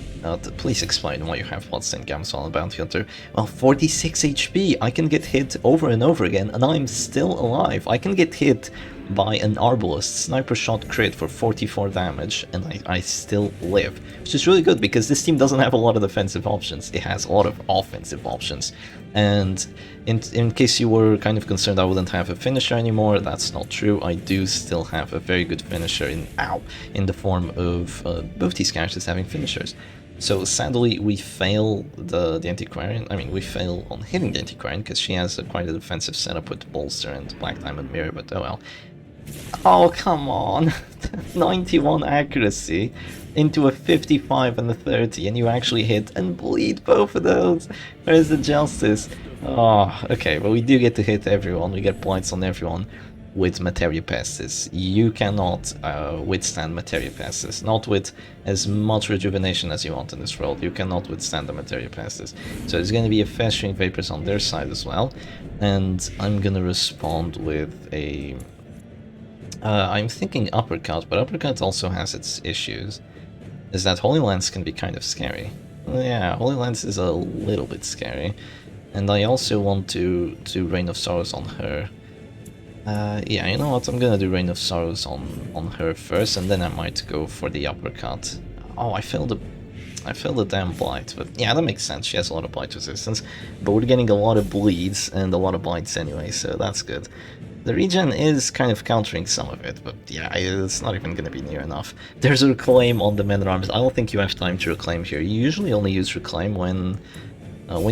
please explain why you have Bloodstained Gambesson on Bounty Hunter. Well, 46 HP, I can get hit over and over again, and I'm still alive. I can get hit by an Arbalest Sniper Shot crit for 44 damage, and I still live. Which is really good, because this team doesn't have a lot of defensive options, it has a lot of offensive options. And in case you were kind of concerned I wouldn't have a finisher anymore, that's not true. I do still have a very good finisher in the form of both these characters having finishers. So sadly we fail the Antiquarian, I mean we fail on hitting the Antiquarian because she has quite a defensive setup with Bolster and Black Diamond Mirror, but oh well. Oh come on, 91 accuracy into a 55 and a 30, and you actually hit and bleed both of those. Where's the justice? Oh, okay, but we do get to hit everyone, we get blights on everyone with Materia Pestis. You cannot withstand Materia Pestis, not with as much rejuvenation as you want in this world. You cannot withstand the Materia Pestis. So there's going to be a Festering Vapors on their side as well, and I'm going to respond with a... I'm thinking Uppercut, but Uppercut also has its issues. Is that Holy Lance can be kind of scary. Yeah, Holy Lance is a little bit scary. And I also want to do Rain of Sorrows on her. Yeah, you know what, I'm gonna do Rain of Sorrows on her first, and then I might go for the Uppercut. Oh, I failed the damn Blight, but yeah, that makes sense, she has a lot of Blight resistance, but we're getting a lot of bleeds and a lot of Blights anyway, so that's good. The regen is kind of countering some of it, but yeah, it's not even gonna be near enough. There's a Reclaim on the Men at Arms. I don't think you have time to Reclaim here. You usually only use Reclaim when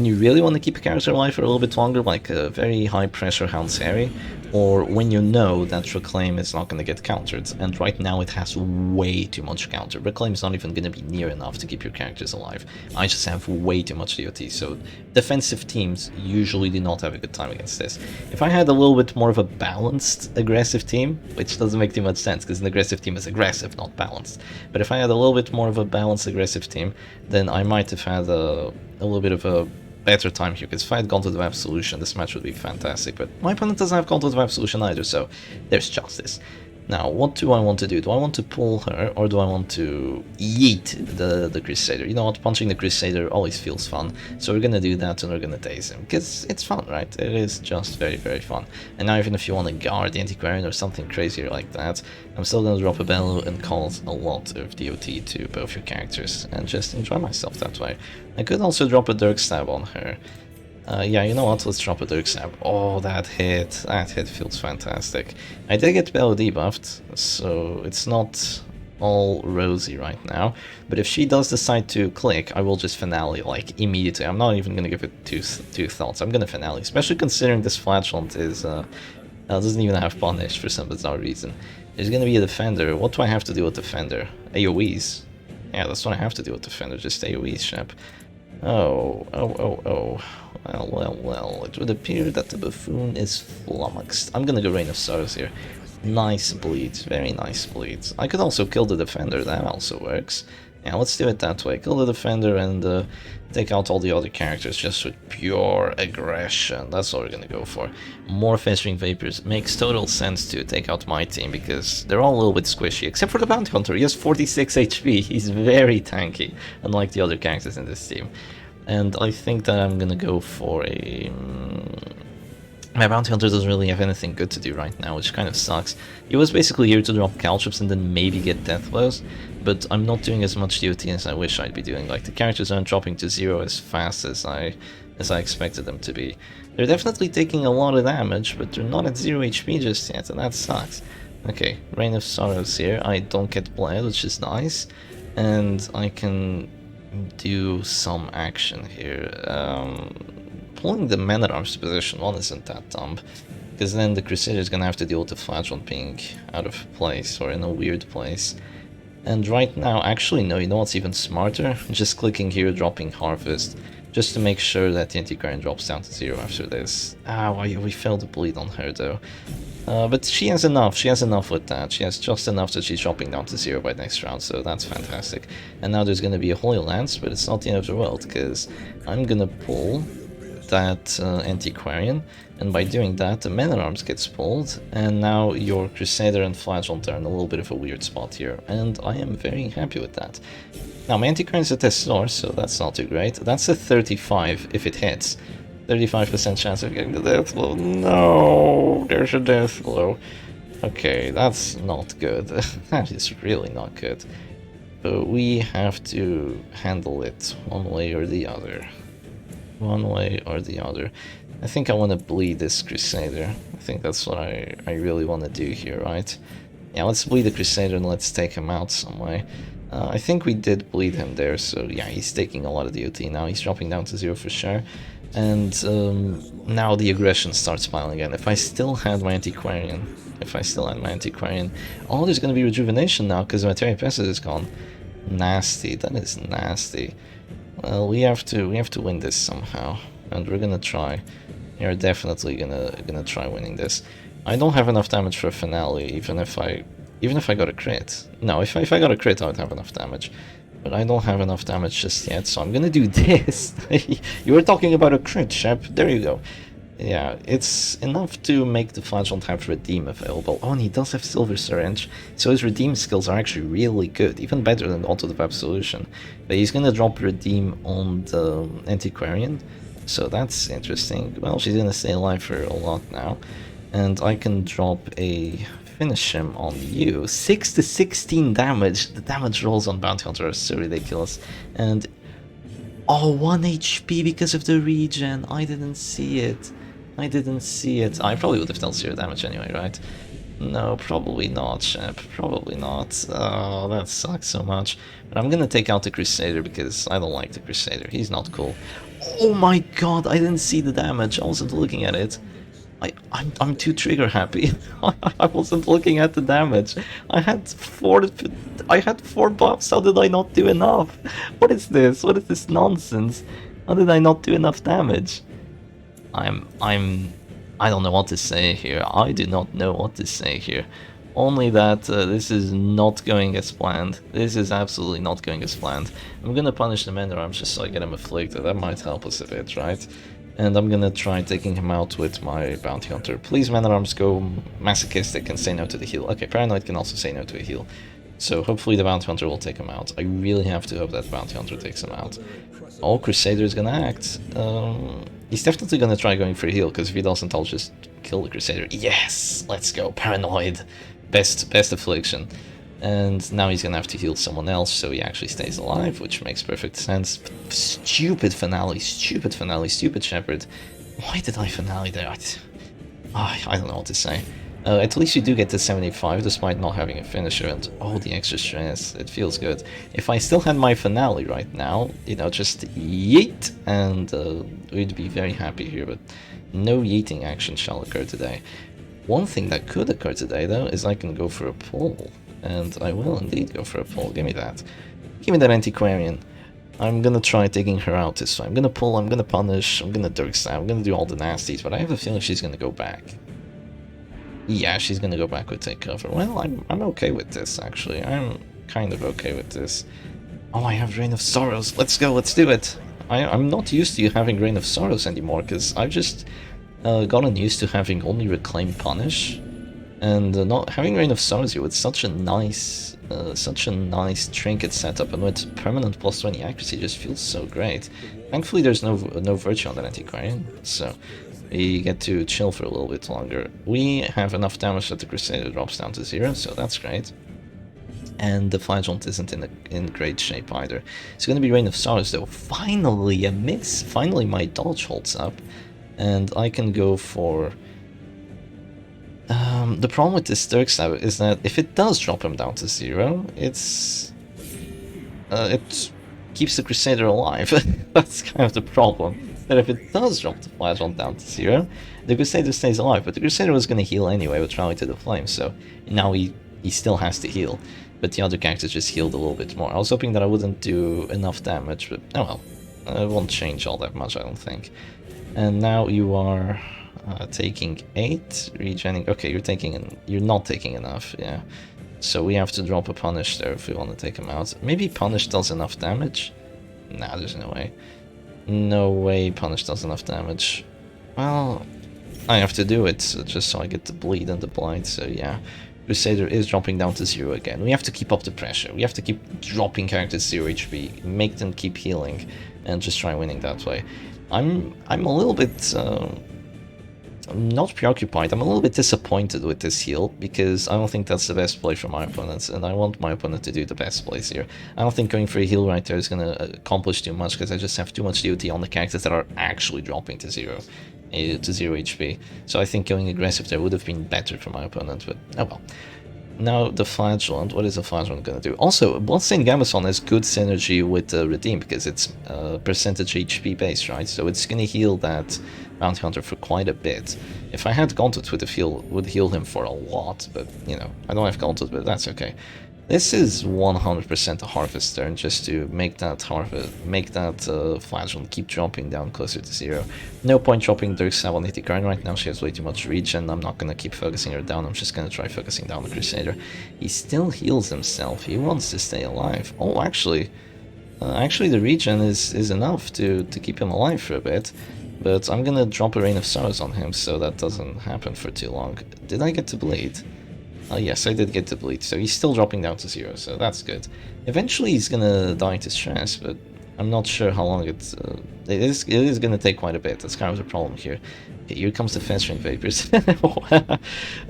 you really want to keep a character alive for a little bit longer, like a very high pressure Hound's Harry, or when you know that Reclaim is not going to get countered, and right now it has way too much counter. Reclaim is not even going to be near enough to keep your characters alive. I just have way too much DOT, so defensive teams usually do not have a good time against this. If I had a little bit more of a balanced aggressive team, which doesn't make too much sense because an aggressive team is aggressive, not balanced, but if I had a little bit more of a balanced aggressive team, then I might have had a little bit of a better time here, because if I had Gauntlet of Absolution, this match would be fantastic, but my opponent doesn't have Gauntlet of Absolution either, so there's justice. Now, what do I want to do? Do I want to pull her, or do I want to yeet the Crusader? You know what, punching the Crusader always feels fun, so we're gonna do that and we're gonna daze him, because it's fun, right? It is just very, very fun. And now even if you want to guard the Antiquarian or something crazier like that, I'm still gonna drop a Bellow and cause a lot of DOT to both your characters, and just enjoy myself that way. I could also drop a Dirk Stab on her. Yeah, you know what, let's drop a Dirk Stab. Oh, that hit feels fantastic. I did get Bellow debuffed, so it's not all rosy right now, but if she does decide to click, I will just Finale, like, immediately. I'm not even gonna give it two thoughts, I'm gonna Finale, especially considering this Flashhunt is, doesn't even have Punish for some bizarre reason. There's gonna be a Defender. What do I have to do with Defender? AoEs. Yeah, that's what I have to do with Defender, just AoEs, Shep. Oh. Well. It would appear that the buffoon is flummoxed. I'm gonna go Reign of Sorrows here. Nice bleed, very nice bleed. I could also kill the defender, that also works. Yeah, let's do it that way. Kill the defender and take out all the other characters just with pure aggression. That's what we're gonna go for. More Festering Vapors. Makes total sense to take out my team because they're all a little bit squishy. Except for the Bounty Hunter. He has 46 HP. He's very tanky, unlike the other characters in this team. And I think that I'm gonna go for a... My Bounty Hunter doesn't really have anything good to do right now, which kind of sucks. He was basically here to drop caltrops and then maybe get death blows, but I'm not doing as much duty as I wish I'd be doing. Like, the characters aren't dropping to 0 as fast as I expected them to be. They're definitely taking a lot of damage, but they're not at 0 HP just yet, and that sucks. Okay, Reign of Sorrows here. I don't get bled, which is nice, and I can do some action here. Pulling the Man-at-Arms to position 1 isn't that dumb, because then the Crusader is gonna have to deal with the Flagellant being out of place, or in a weird place. And right now, actually no, you know what's even smarter? Just clicking here, dropping Harvest, just to make sure that the Antiquarian drops down to 0 after this. We failed to bleed on her though. But she has enough with that. She has just enough that she's dropping down to 0 by next round, so that's fantastic. And now there's gonna be a Holy Lance, but it's not the end of the world, because I'm gonna pull that Antiquarian, and by doing that the Man-at-Arms gets pulled, and now your Crusader and Flagellant are in a little bit of a weird spot here, and I am very happy with that. Now my Antiquarian is a Tessor, so that's not too great. That's a 35 if it hits. 35% chance of getting the death blow. No, there's a death blow. Okay, that's not good. That is really not good. But we have to handle it one way or the other. One way or the other. I think I want to bleed this Crusader. I think that's what I really want to do here, right? Yeah, let's bleed the Crusader and let's take him out some way. I think we did bleed him there, so yeah, he's taking a lot of DOT now. He's dropping down to 0 for sure. And now the aggression starts piling again. If I still had my Antiquarian, oh, there's going to be rejuvenation now because my Terry Pestis is gone. Nasty, that is nasty. Well, we have to win this somehow, and we're gonna try. We're definitely gonna try winning this. I don't have enough damage for a finale, even if I got a crit. No, if I got a crit, I would have enough damage, but I don't have enough damage just yet. So I'm gonna do this. You were talking about a crit, Shep. There you go. Yeah, it's enough to make the Flagellant have Redeem available. Oh, and he does have Silver Syringe, so his Redeem skills are actually really good, even better than Auto of Absolution. But he's gonna drop Redeem on the Antiquarian, so that's interesting. Well, she's gonna stay alive for a lot now, and I can drop a Finish Him on you. 6 to 16 damage. The damage rolls on Bounty Hunter are so ridiculous, and oh, 1 HP because of the regen. I didn't see it. I probably would have dealt 0 damage anyway, right? No, probably not, Shep. Probably not. Oh, that sucks so much. But I'm gonna take out the Crusader because I don't like the Crusader. He's not cool. Oh my god, I didn't see the damage. I wasn't looking at it. I'm too trigger happy. I wasn't looking at the damage. I had four buffs. How did I not do enough? What is this? What is this nonsense? How did I not do enough damage? I don't know what to say here. I do not know what to say here. Only that this is not going as planned. This is absolutely not going as planned. I'm gonna punish the Man-at-Arms just so I get him afflicted. That might help us a bit, right? And I'm gonna try taking him out with my Bounty Hunter. Please, Man-at-Arms, go Masochistic and say no to the heal. Okay, Paranoid can also say no to a heal. So hopefully the Bounty Hunter will take him out. I really have to hope that Bounty Hunter takes him out. Oh, Crusader is gonna act. He's definitely gonna try going for a heal, because if he doesn't, I'll just kill the Crusader. Yes! Let's go, Paranoid! Best affliction. And now he's gonna have to heal someone else, so he actually stays alive, which makes perfect sense. Stupid finale, stupid Shepherd. Why did I finale there? I don't know what to say. At least you do get to 75 despite not having a finisher, and oh, the extra stress, it feels good. If I still had my finale right now, you know, just yeet, and we'd be very happy here, but no yeeting action shall occur today. One thing that could occur today, though, is I can go for a pull, and I will indeed go for a pull. Give me that. Give me that Antiquarian. I'm gonna try taking her out this way. I'm gonna pull, I'm gonna punish, I'm gonna Dirk Stab, I'm gonna do all the nasties, but I have a feeling she's gonna go back. Yeah, she's gonna go back with take cover. Well, I'm okay with this, actually. I'm kind of okay with this. Oh, I have Rain of Sorrows. Let's go, let's do it. I'm not used to having Rain of Sorrows anymore, because I've just gotten used to having only Reclaim Punish. And not having Rain of Sorrows here with such a nice trinket setup, and with permanent plus 20 accuracy just feels so great. Thankfully there's no virtue on that Antiquarian, so we get to chill for a little bit longer. We have enough damage that the Crusader drops down to 0, so that's great. And the Flagellant isn't in great shape either. It's going to be Rain of Sorrows though. Finally a miss! Finally my dodge holds up, and I can go for... the problem with this Dirk Stab is that if it does drop him down to 0, it keeps the Crusader alive. That's kind of the problem. That if it does drop the Flagellant down to 0, the Crusader stays alive, but the Crusader was going to heal anyway with Rally to the Flame, so now he still has to heal. But the other characters just healed a little bit more. I was hoping that I wouldn't do enough damage, but oh well. It won't change all that much, I don't think. And now you are... taking 8, regening. Okay, you're not taking enough, yeah. So we have to drop a punish there if we want to take him out. Maybe punish does enough damage? Nah, there's no way. No way punish does enough damage. Well, I have to do it just so I get the bleed and the blight, so yeah. Crusader is dropping down to 0 again. We have to keep up the pressure. We have to keep dropping characters 0 HP, make them keep healing, and just try winning that way. I'm a little bit... I'm not preoccupied, I'm a little bit disappointed with this heal, because I don't think that's the best play for my opponents, and I want my opponent to do the best plays here. I don't think going for a heal right there is going to accomplish too much, because I just have too much duty on the characters that are actually dropping to 0 HP. So I think going aggressive there would have been better for my opponent, but oh well. Now the Flagellant, what is the Flagellant going to do? Also, Bloodstained Gambeson has good synergy with Redeem, because it's percentage HP based, right? So it's going to heal that Bounty Hunter for quite a bit. If I had Gauntlet would heal him for a lot, but you know, I don't have Gauntlet, but that's okay. This is 100% a Harvest turn, just to make that Flagellant keep dropping down closer to 0. No point dropping Dirk Stab on Ithikarin right now, she has way too much regen. I'm not gonna keep focusing her down, I'm just gonna try focusing down the Crusader. He still heals himself, he wants to stay alive. Oh, actually the regen is enough to keep him alive for a bit. But I'm gonna drop a Rain of Sorrows on him, so that doesn't happen for too long. Did I get to bleed? Yes, I did get to bleed, so he's still dropping down to 0, so that's good. Eventually he's gonna die to stress, but I'm not sure how long it is gonna take quite a bit. That's kind of the problem here. Okay, here comes the Festering Vapors.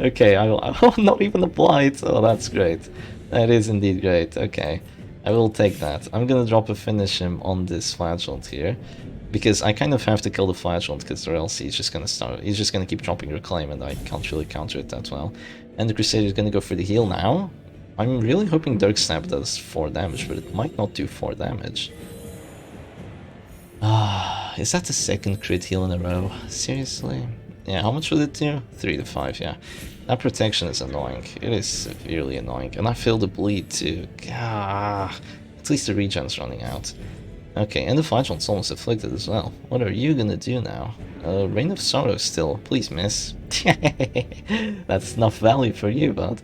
Okay, oh, not even a blight. Oh, that's great. That is indeed great. Okay, I will take that. I'm gonna drop a finish him on this Flagellant here, because I kind of have to kill the Flagellant, because or else he's just gonna keep dropping Reclaim, and I can't really counter it that well. And the Crusader is gonna go for the heal now. I'm really hoping Dirk Stab does 4 damage, but it might not do 4 damage. Is that the second crit heal in a row? Seriously? Yeah, how much would it do? 3 to 5, yeah. That protection is annoying. It is severely annoying. And I feel the bleed too. At least the regen's running out. Okay, and the Flagellant's almost afflicted as well. What are you gonna do now? Rain of Sorrow still. Please miss. That's snuff value for you, bud.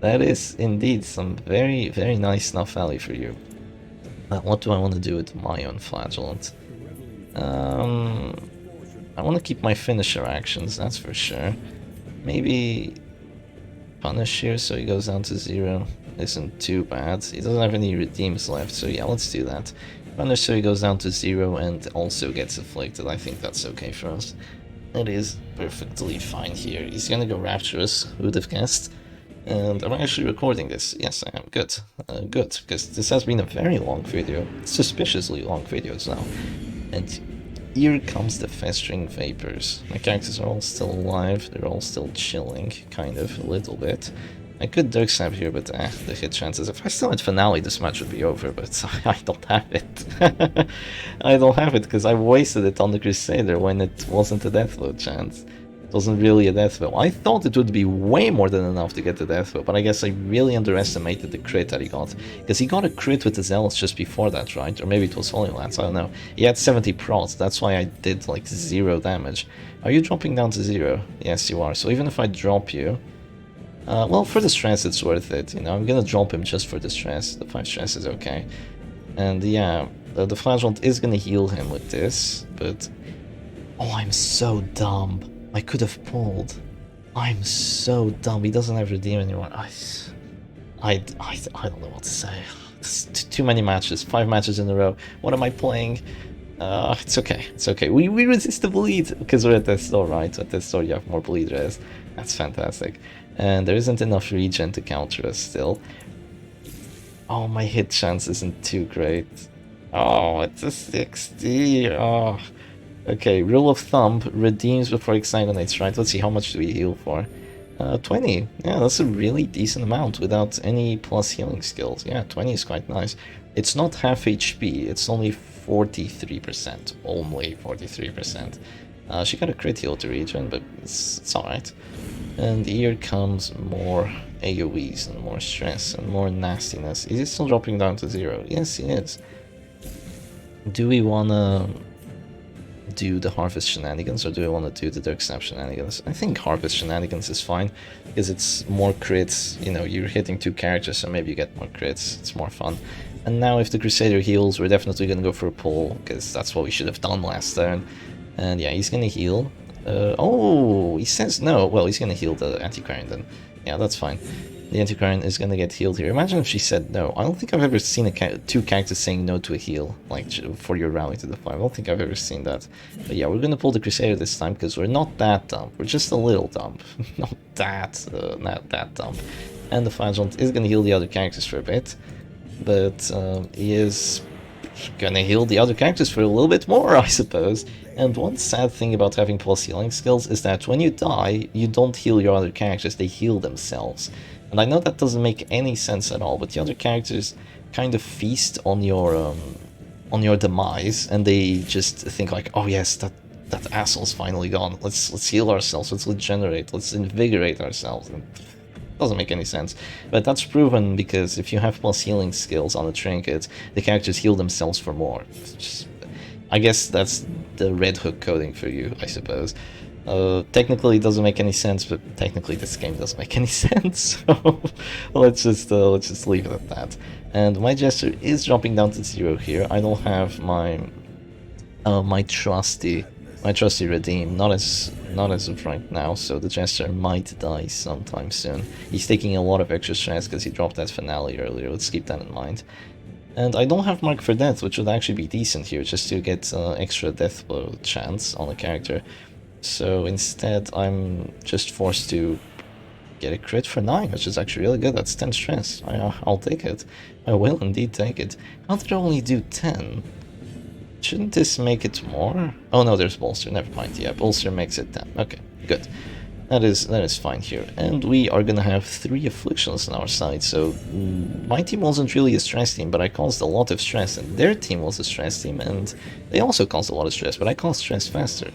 That is indeed some very, very nice snuff value for you. What do I want to do with my own Flagellant? I want to keep my finisher actions, that's for sure. Maybe punish here so he goes down to 0. Isn't too bad. He doesn't have any redeems left, so yeah, let's do that. Punish so he goes down to 0 and also gets afflicted. I think that's okay for us. It is perfectly fine here. He's gonna go Rapturous, who would have guessed? And I'm actually recording this. Yes, I am. Good. Good, because this has been a very long video. Suspiciously long video as well. And here comes the Festering Vapors. My characters are all still alive. They're all still chilling, kind of, a little bit. I could Dirk Stab here, but the hit chances. If I still had Finale, this match would be over, but I don't have it. I don't have it because I wasted it on the Crusader when it wasn't a Deathload chance. Wasn't really a death blow. I thought it would be way more than enough to get the death blow, but I guess I really underestimated the crit that he got. Because he got a crit with the Zealots just before that, right? Or maybe it was Holy Lance, I don't know. He had 70 prots, that's why I did like 0 damage. Are you dropping down to 0? Yes, you are. So even if I drop you... well, for the stress it's worth it, you know. I'm gonna drop him just for the stress. The 5 stress is okay. And yeah, the Flagellant is gonna heal him with this, but... Oh, I'm so dumb. I could have pulled. I'm so dumb. He doesn't have Redeem anymore. I don't know what to say. It's too many matches. 5 matches in a row. What am I playing? It's okay. It's okay. We resist the bleed because we're at this store, right? At this store you have more bleed res. That's fantastic. And there isn't enough regen to counter us still. Oh, my hit chance isn't too great. Oh, it's a 60. Oh. Okay, rule of thumb, redeems before exsanguinates, right? Let's see, how much do we heal for? 20. Yeah, that's a really decent amount without any plus healing skills. Yeah, 20 is quite nice. It's not half HP, it's only 43%. Only 43%. She got a crit heal to regen, but it's alright. And here comes more AoEs and more stress and more nastiness. Is it still dropping down to 0? Yes, it is. Do we wanna... do the Harvest shenanigans, or do I want to do the Dark Snap shenanigans? I think Harvest shenanigans is fine, because it's more crits, you know, you're hitting 2 characters, so maybe you get more crits, it's more fun. And now if the Crusader heals, we're definitely going to go for a pull, because that's what we should have done last turn. And yeah, he's going to heal. Oh, he says no. Well, he's going to heal the Antiquarian then. Yeah, that's fine. The Antiquarian is going to get healed here. Imagine if she said no. I don't think I've ever seen 2 characters saying no to a heal, like for your rally to the 5. I don't think I've ever seen that. But yeah, we're going to pull the Crusader this time because we're not that dumb. We're just a little dumb. not that dumb. And the Flagellant is going to heal the other characters for a bit. But he is going to heal the other characters for a little bit more, I suppose. And one sad thing about having plus healing skills is that when you die, you don't heal your other characters, they heal themselves. And I know that doesn't make any sense at all, but the other characters kind of feast on your demise, and they just think like, oh yes, that asshole's finally gone. Let's heal ourselves. Let's regenerate. Let's invigorate ourselves. And it doesn't make any sense, but that's proven because if you have plus healing skills on a trinket, the characters heal themselves for more. I guess that's the Red Hook coding for you, I suppose. Technically it doesn't make any sense, but technically this game doesn't make any sense, so let's just leave it at that. And my Jester is dropping down to 0 here. I don't have my my trusty Redeem, not as of right now, so the Jester might die sometime soon. He's taking a lot of extra stress because he dropped that finale earlier, let's keep that in mind. And I don't have Mark for Death, which would actually be decent here, just to get extra death blow chance on a character. So instead, I'm just forced to get a crit for 9, which is actually really good. That's 10 stress. I'll take it. I will indeed take it. How did I only do 10? Shouldn't this make it more? Oh no, there's Bolster. Never mind. Yeah, Bolster makes it 10. Okay, good. That is fine here. And we are gonna have 3 Afflictions on our side, so my team wasn't really a stress team, but I caused a lot of stress, and their team was a stress team, and they also caused a lot of stress, but I caused stress faster.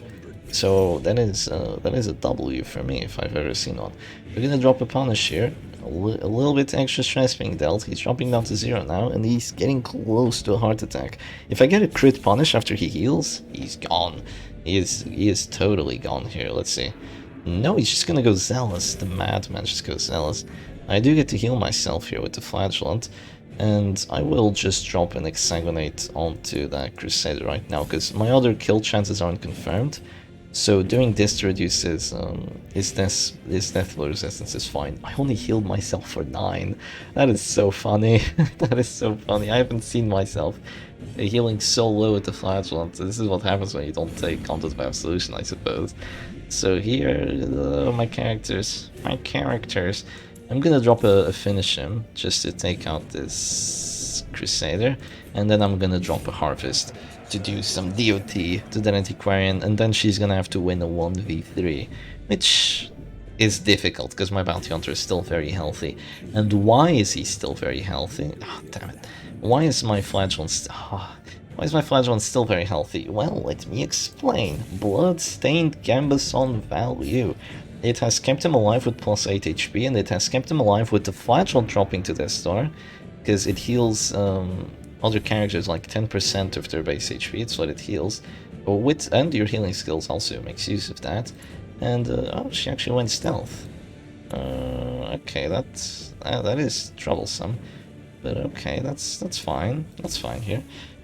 So that is a W for me if I've ever seen one. We're gonna drop a Punish here. A little bit extra stress being dealt. He's dropping down to 0 now, and he's getting close to a heart attack. If I get a crit Punish after he heals, he's gone. He is totally gone here. Let's see. No, he's just gonna go Zealous. The madman just goes Zealous. I do get to heal myself here with the Flagellant, and I will just drop an Exsanguinate onto that Crusader right now, because my other kill chances aren't confirmed. So doing this to reduce his death blow resistance is fine. I only healed myself for 9. That is so funny. That is so funny. I haven't seen myself healing so low with the Flagellant. This is what happens when you don't take Content by Absolution, I suppose. So here, my characters. I'm gonna drop a Finish him just to take out this Crusader, and then I'm gonna drop a Harvest to do some DOT to that Antiquarian, and then she's gonna have to win a 1v3, which is difficult because my Bounty Hunter is still very healthy. And why is he still very healthy? Oh, damn it. Why is my Flagellant Why is my Flagellant still very healthy? Well, let me explain. Blood-stained Gambuson value. It has kept him alive with plus 8 HP, and it has kept him alive with the Flagellant dropping to Death Star, because it heals other characters like 10% of their base HP, it's what it heals. And your healing skills also makes use of that. And, oh, she actually went stealth. Okay, that is troublesome. But okay, that's fine. That's fine here.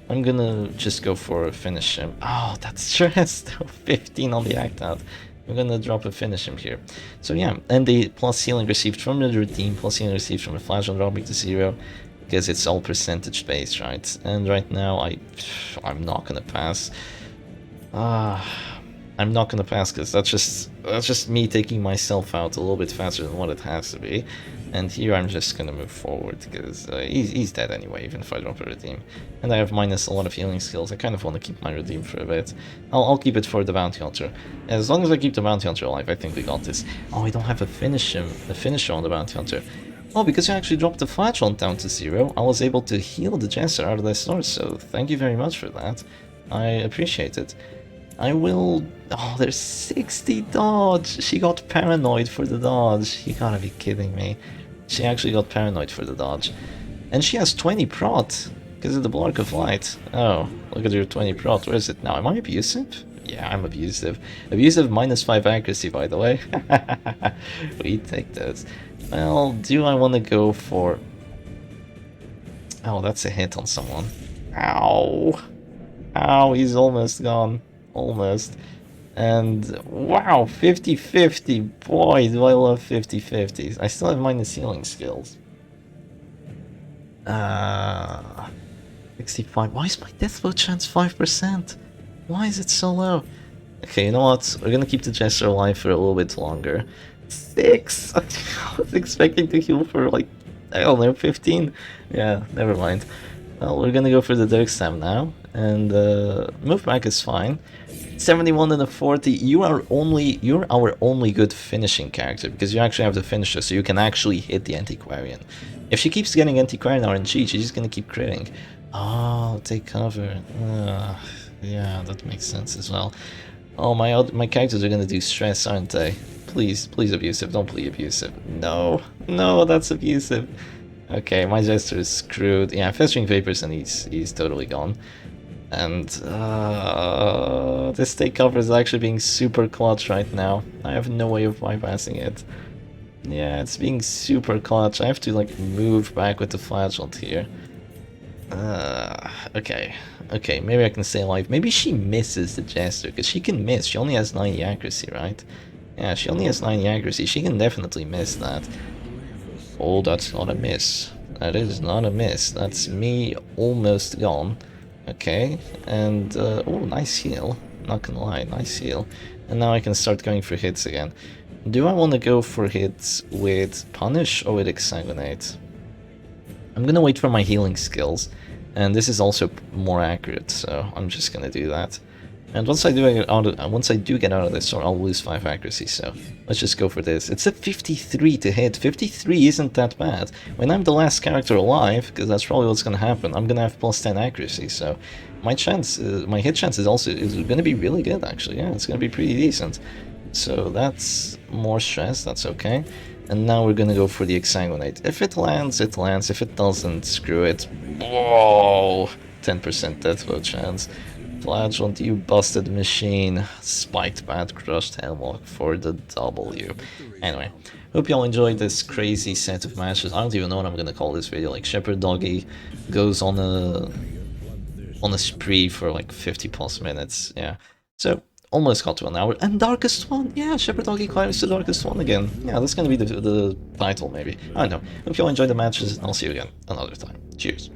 I'm gonna just go for a finish him. Oh, that's stressed. 15 on the act out. I'm gonna drop a finish him here. So yeah, and the plus healing received from the routine, plus healing received from the Flagellant dropping to 0, because it's all percentage based, right? And right now I'm not gonna pass. I'm not gonna pass because that's just me taking myself out a little bit faster than what it has to be. And here I'm just gonna move forward because he's dead anyway, even if I drop a redeem. And I have minus a lot of healing skills. I kind of want to keep my redeem for a bit. I'll keep it for the bounty hunter. As long as I keep the bounty hunter alive, I think we got this. Oh, I don't have a finisher on the bounty hunter. Oh, because I actually dropped the Flagellant down to 0, I was able to heal the Jester out of the source, so thank you very much for that. I appreciate it. I will... Oh, there's 60 dodge! She got paranoid for the dodge. You gotta be kidding me. She actually got paranoid for the dodge. And she has 20 prot, because of the Block of Light. Oh, look at your 20 prot. Where is it now? Am I abusive? Yeah, I'm abusive. Abusive minus 5 accuracy, by the way. We take those. Well, do I want to go for... Oh, that's a hit on someone. Ow. Ow, he's almost gone. Almost. And wow, 50-50. Boy, do I love 50-50s. I still have minus healing skills. 65. Why is my death blow chance 5%? Why is it so low? Okay, you know what? We're gonna keep the Jester alive for a little bit longer. 6! I was expecting to heal for like, I don't know, 15? Yeah, never mind. Well, we're gonna go for the Dirk Stam now, and move back is fine. 71 and a 40. You're our only good finishing character, because you actually have the finisher, so you can actually hit the Antiquarian. If she keeps getting Antiquarian RNG, she's just gonna keep critting. Oh, take cover. Yeah, that makes sense as well. Oh, my characters are gonna do stress, aren't they? Please, please abusive, don't play abusive. No, no, that's abusive. Okay, my Jester is screwed. Yeah, Festering Vapors and he's totally gone. And this take cover is actually being super clutch right now. I have no way of bypassing it. Yeah, it's being super clutch. I have to like move back with the Flagellant here. Okay. Okay, maybe I can stay alive. Maybe she misses the Jester, because she can miss. She only has 90 accuracy, right? Yeah, she only has 90 accuracy. She can definitely miss that. Oh, that's not a miss. That is not a miss. That's me almost gone. Okay, and oh, nice heal. Not gonna lie, nice heal. And now I can start going for hits again. Do I want to go for hits with Punish or with Exsanguinate? I'm gonna wait for my healing skills, and this is also more accurate, so I'm just gonna do that. And once I do get out of this, I'll lose 5 accuracy, so let's just go for this. It's a 53 to hit. 53 isn't that bad. When I'm the last character alive, because that's probably what's gonna happen, I'm gonna have plus 10 accuracy, so my hit chance is gonna be really good, actually. Yeah, it's gonna be pretty decent. So that's more stress, that's okay. And now we're gonna go for the Exsanguinate. If it lands, it lands. If it doesn't, screw it. Whoa! 10% death blow chance. Flagellant, you busted machine. Spiked Bat, crushed Hellmark for the W. Anyway, hope y'all enjoyed this crazy set of matches. I don't even know what I'm gonna call this video. Like, Shepherd Doggy goes on a spree for like 50 plus minutes. Yeah. So almost got to an hour. And Darkest One! Yeah, Shepherd Doggy climbs to Darkest One again. Yeah, that's gonna be the title, maybe. I don't know. Hope y'all enjoyed the matches, and I'll see you again another time. Cheers.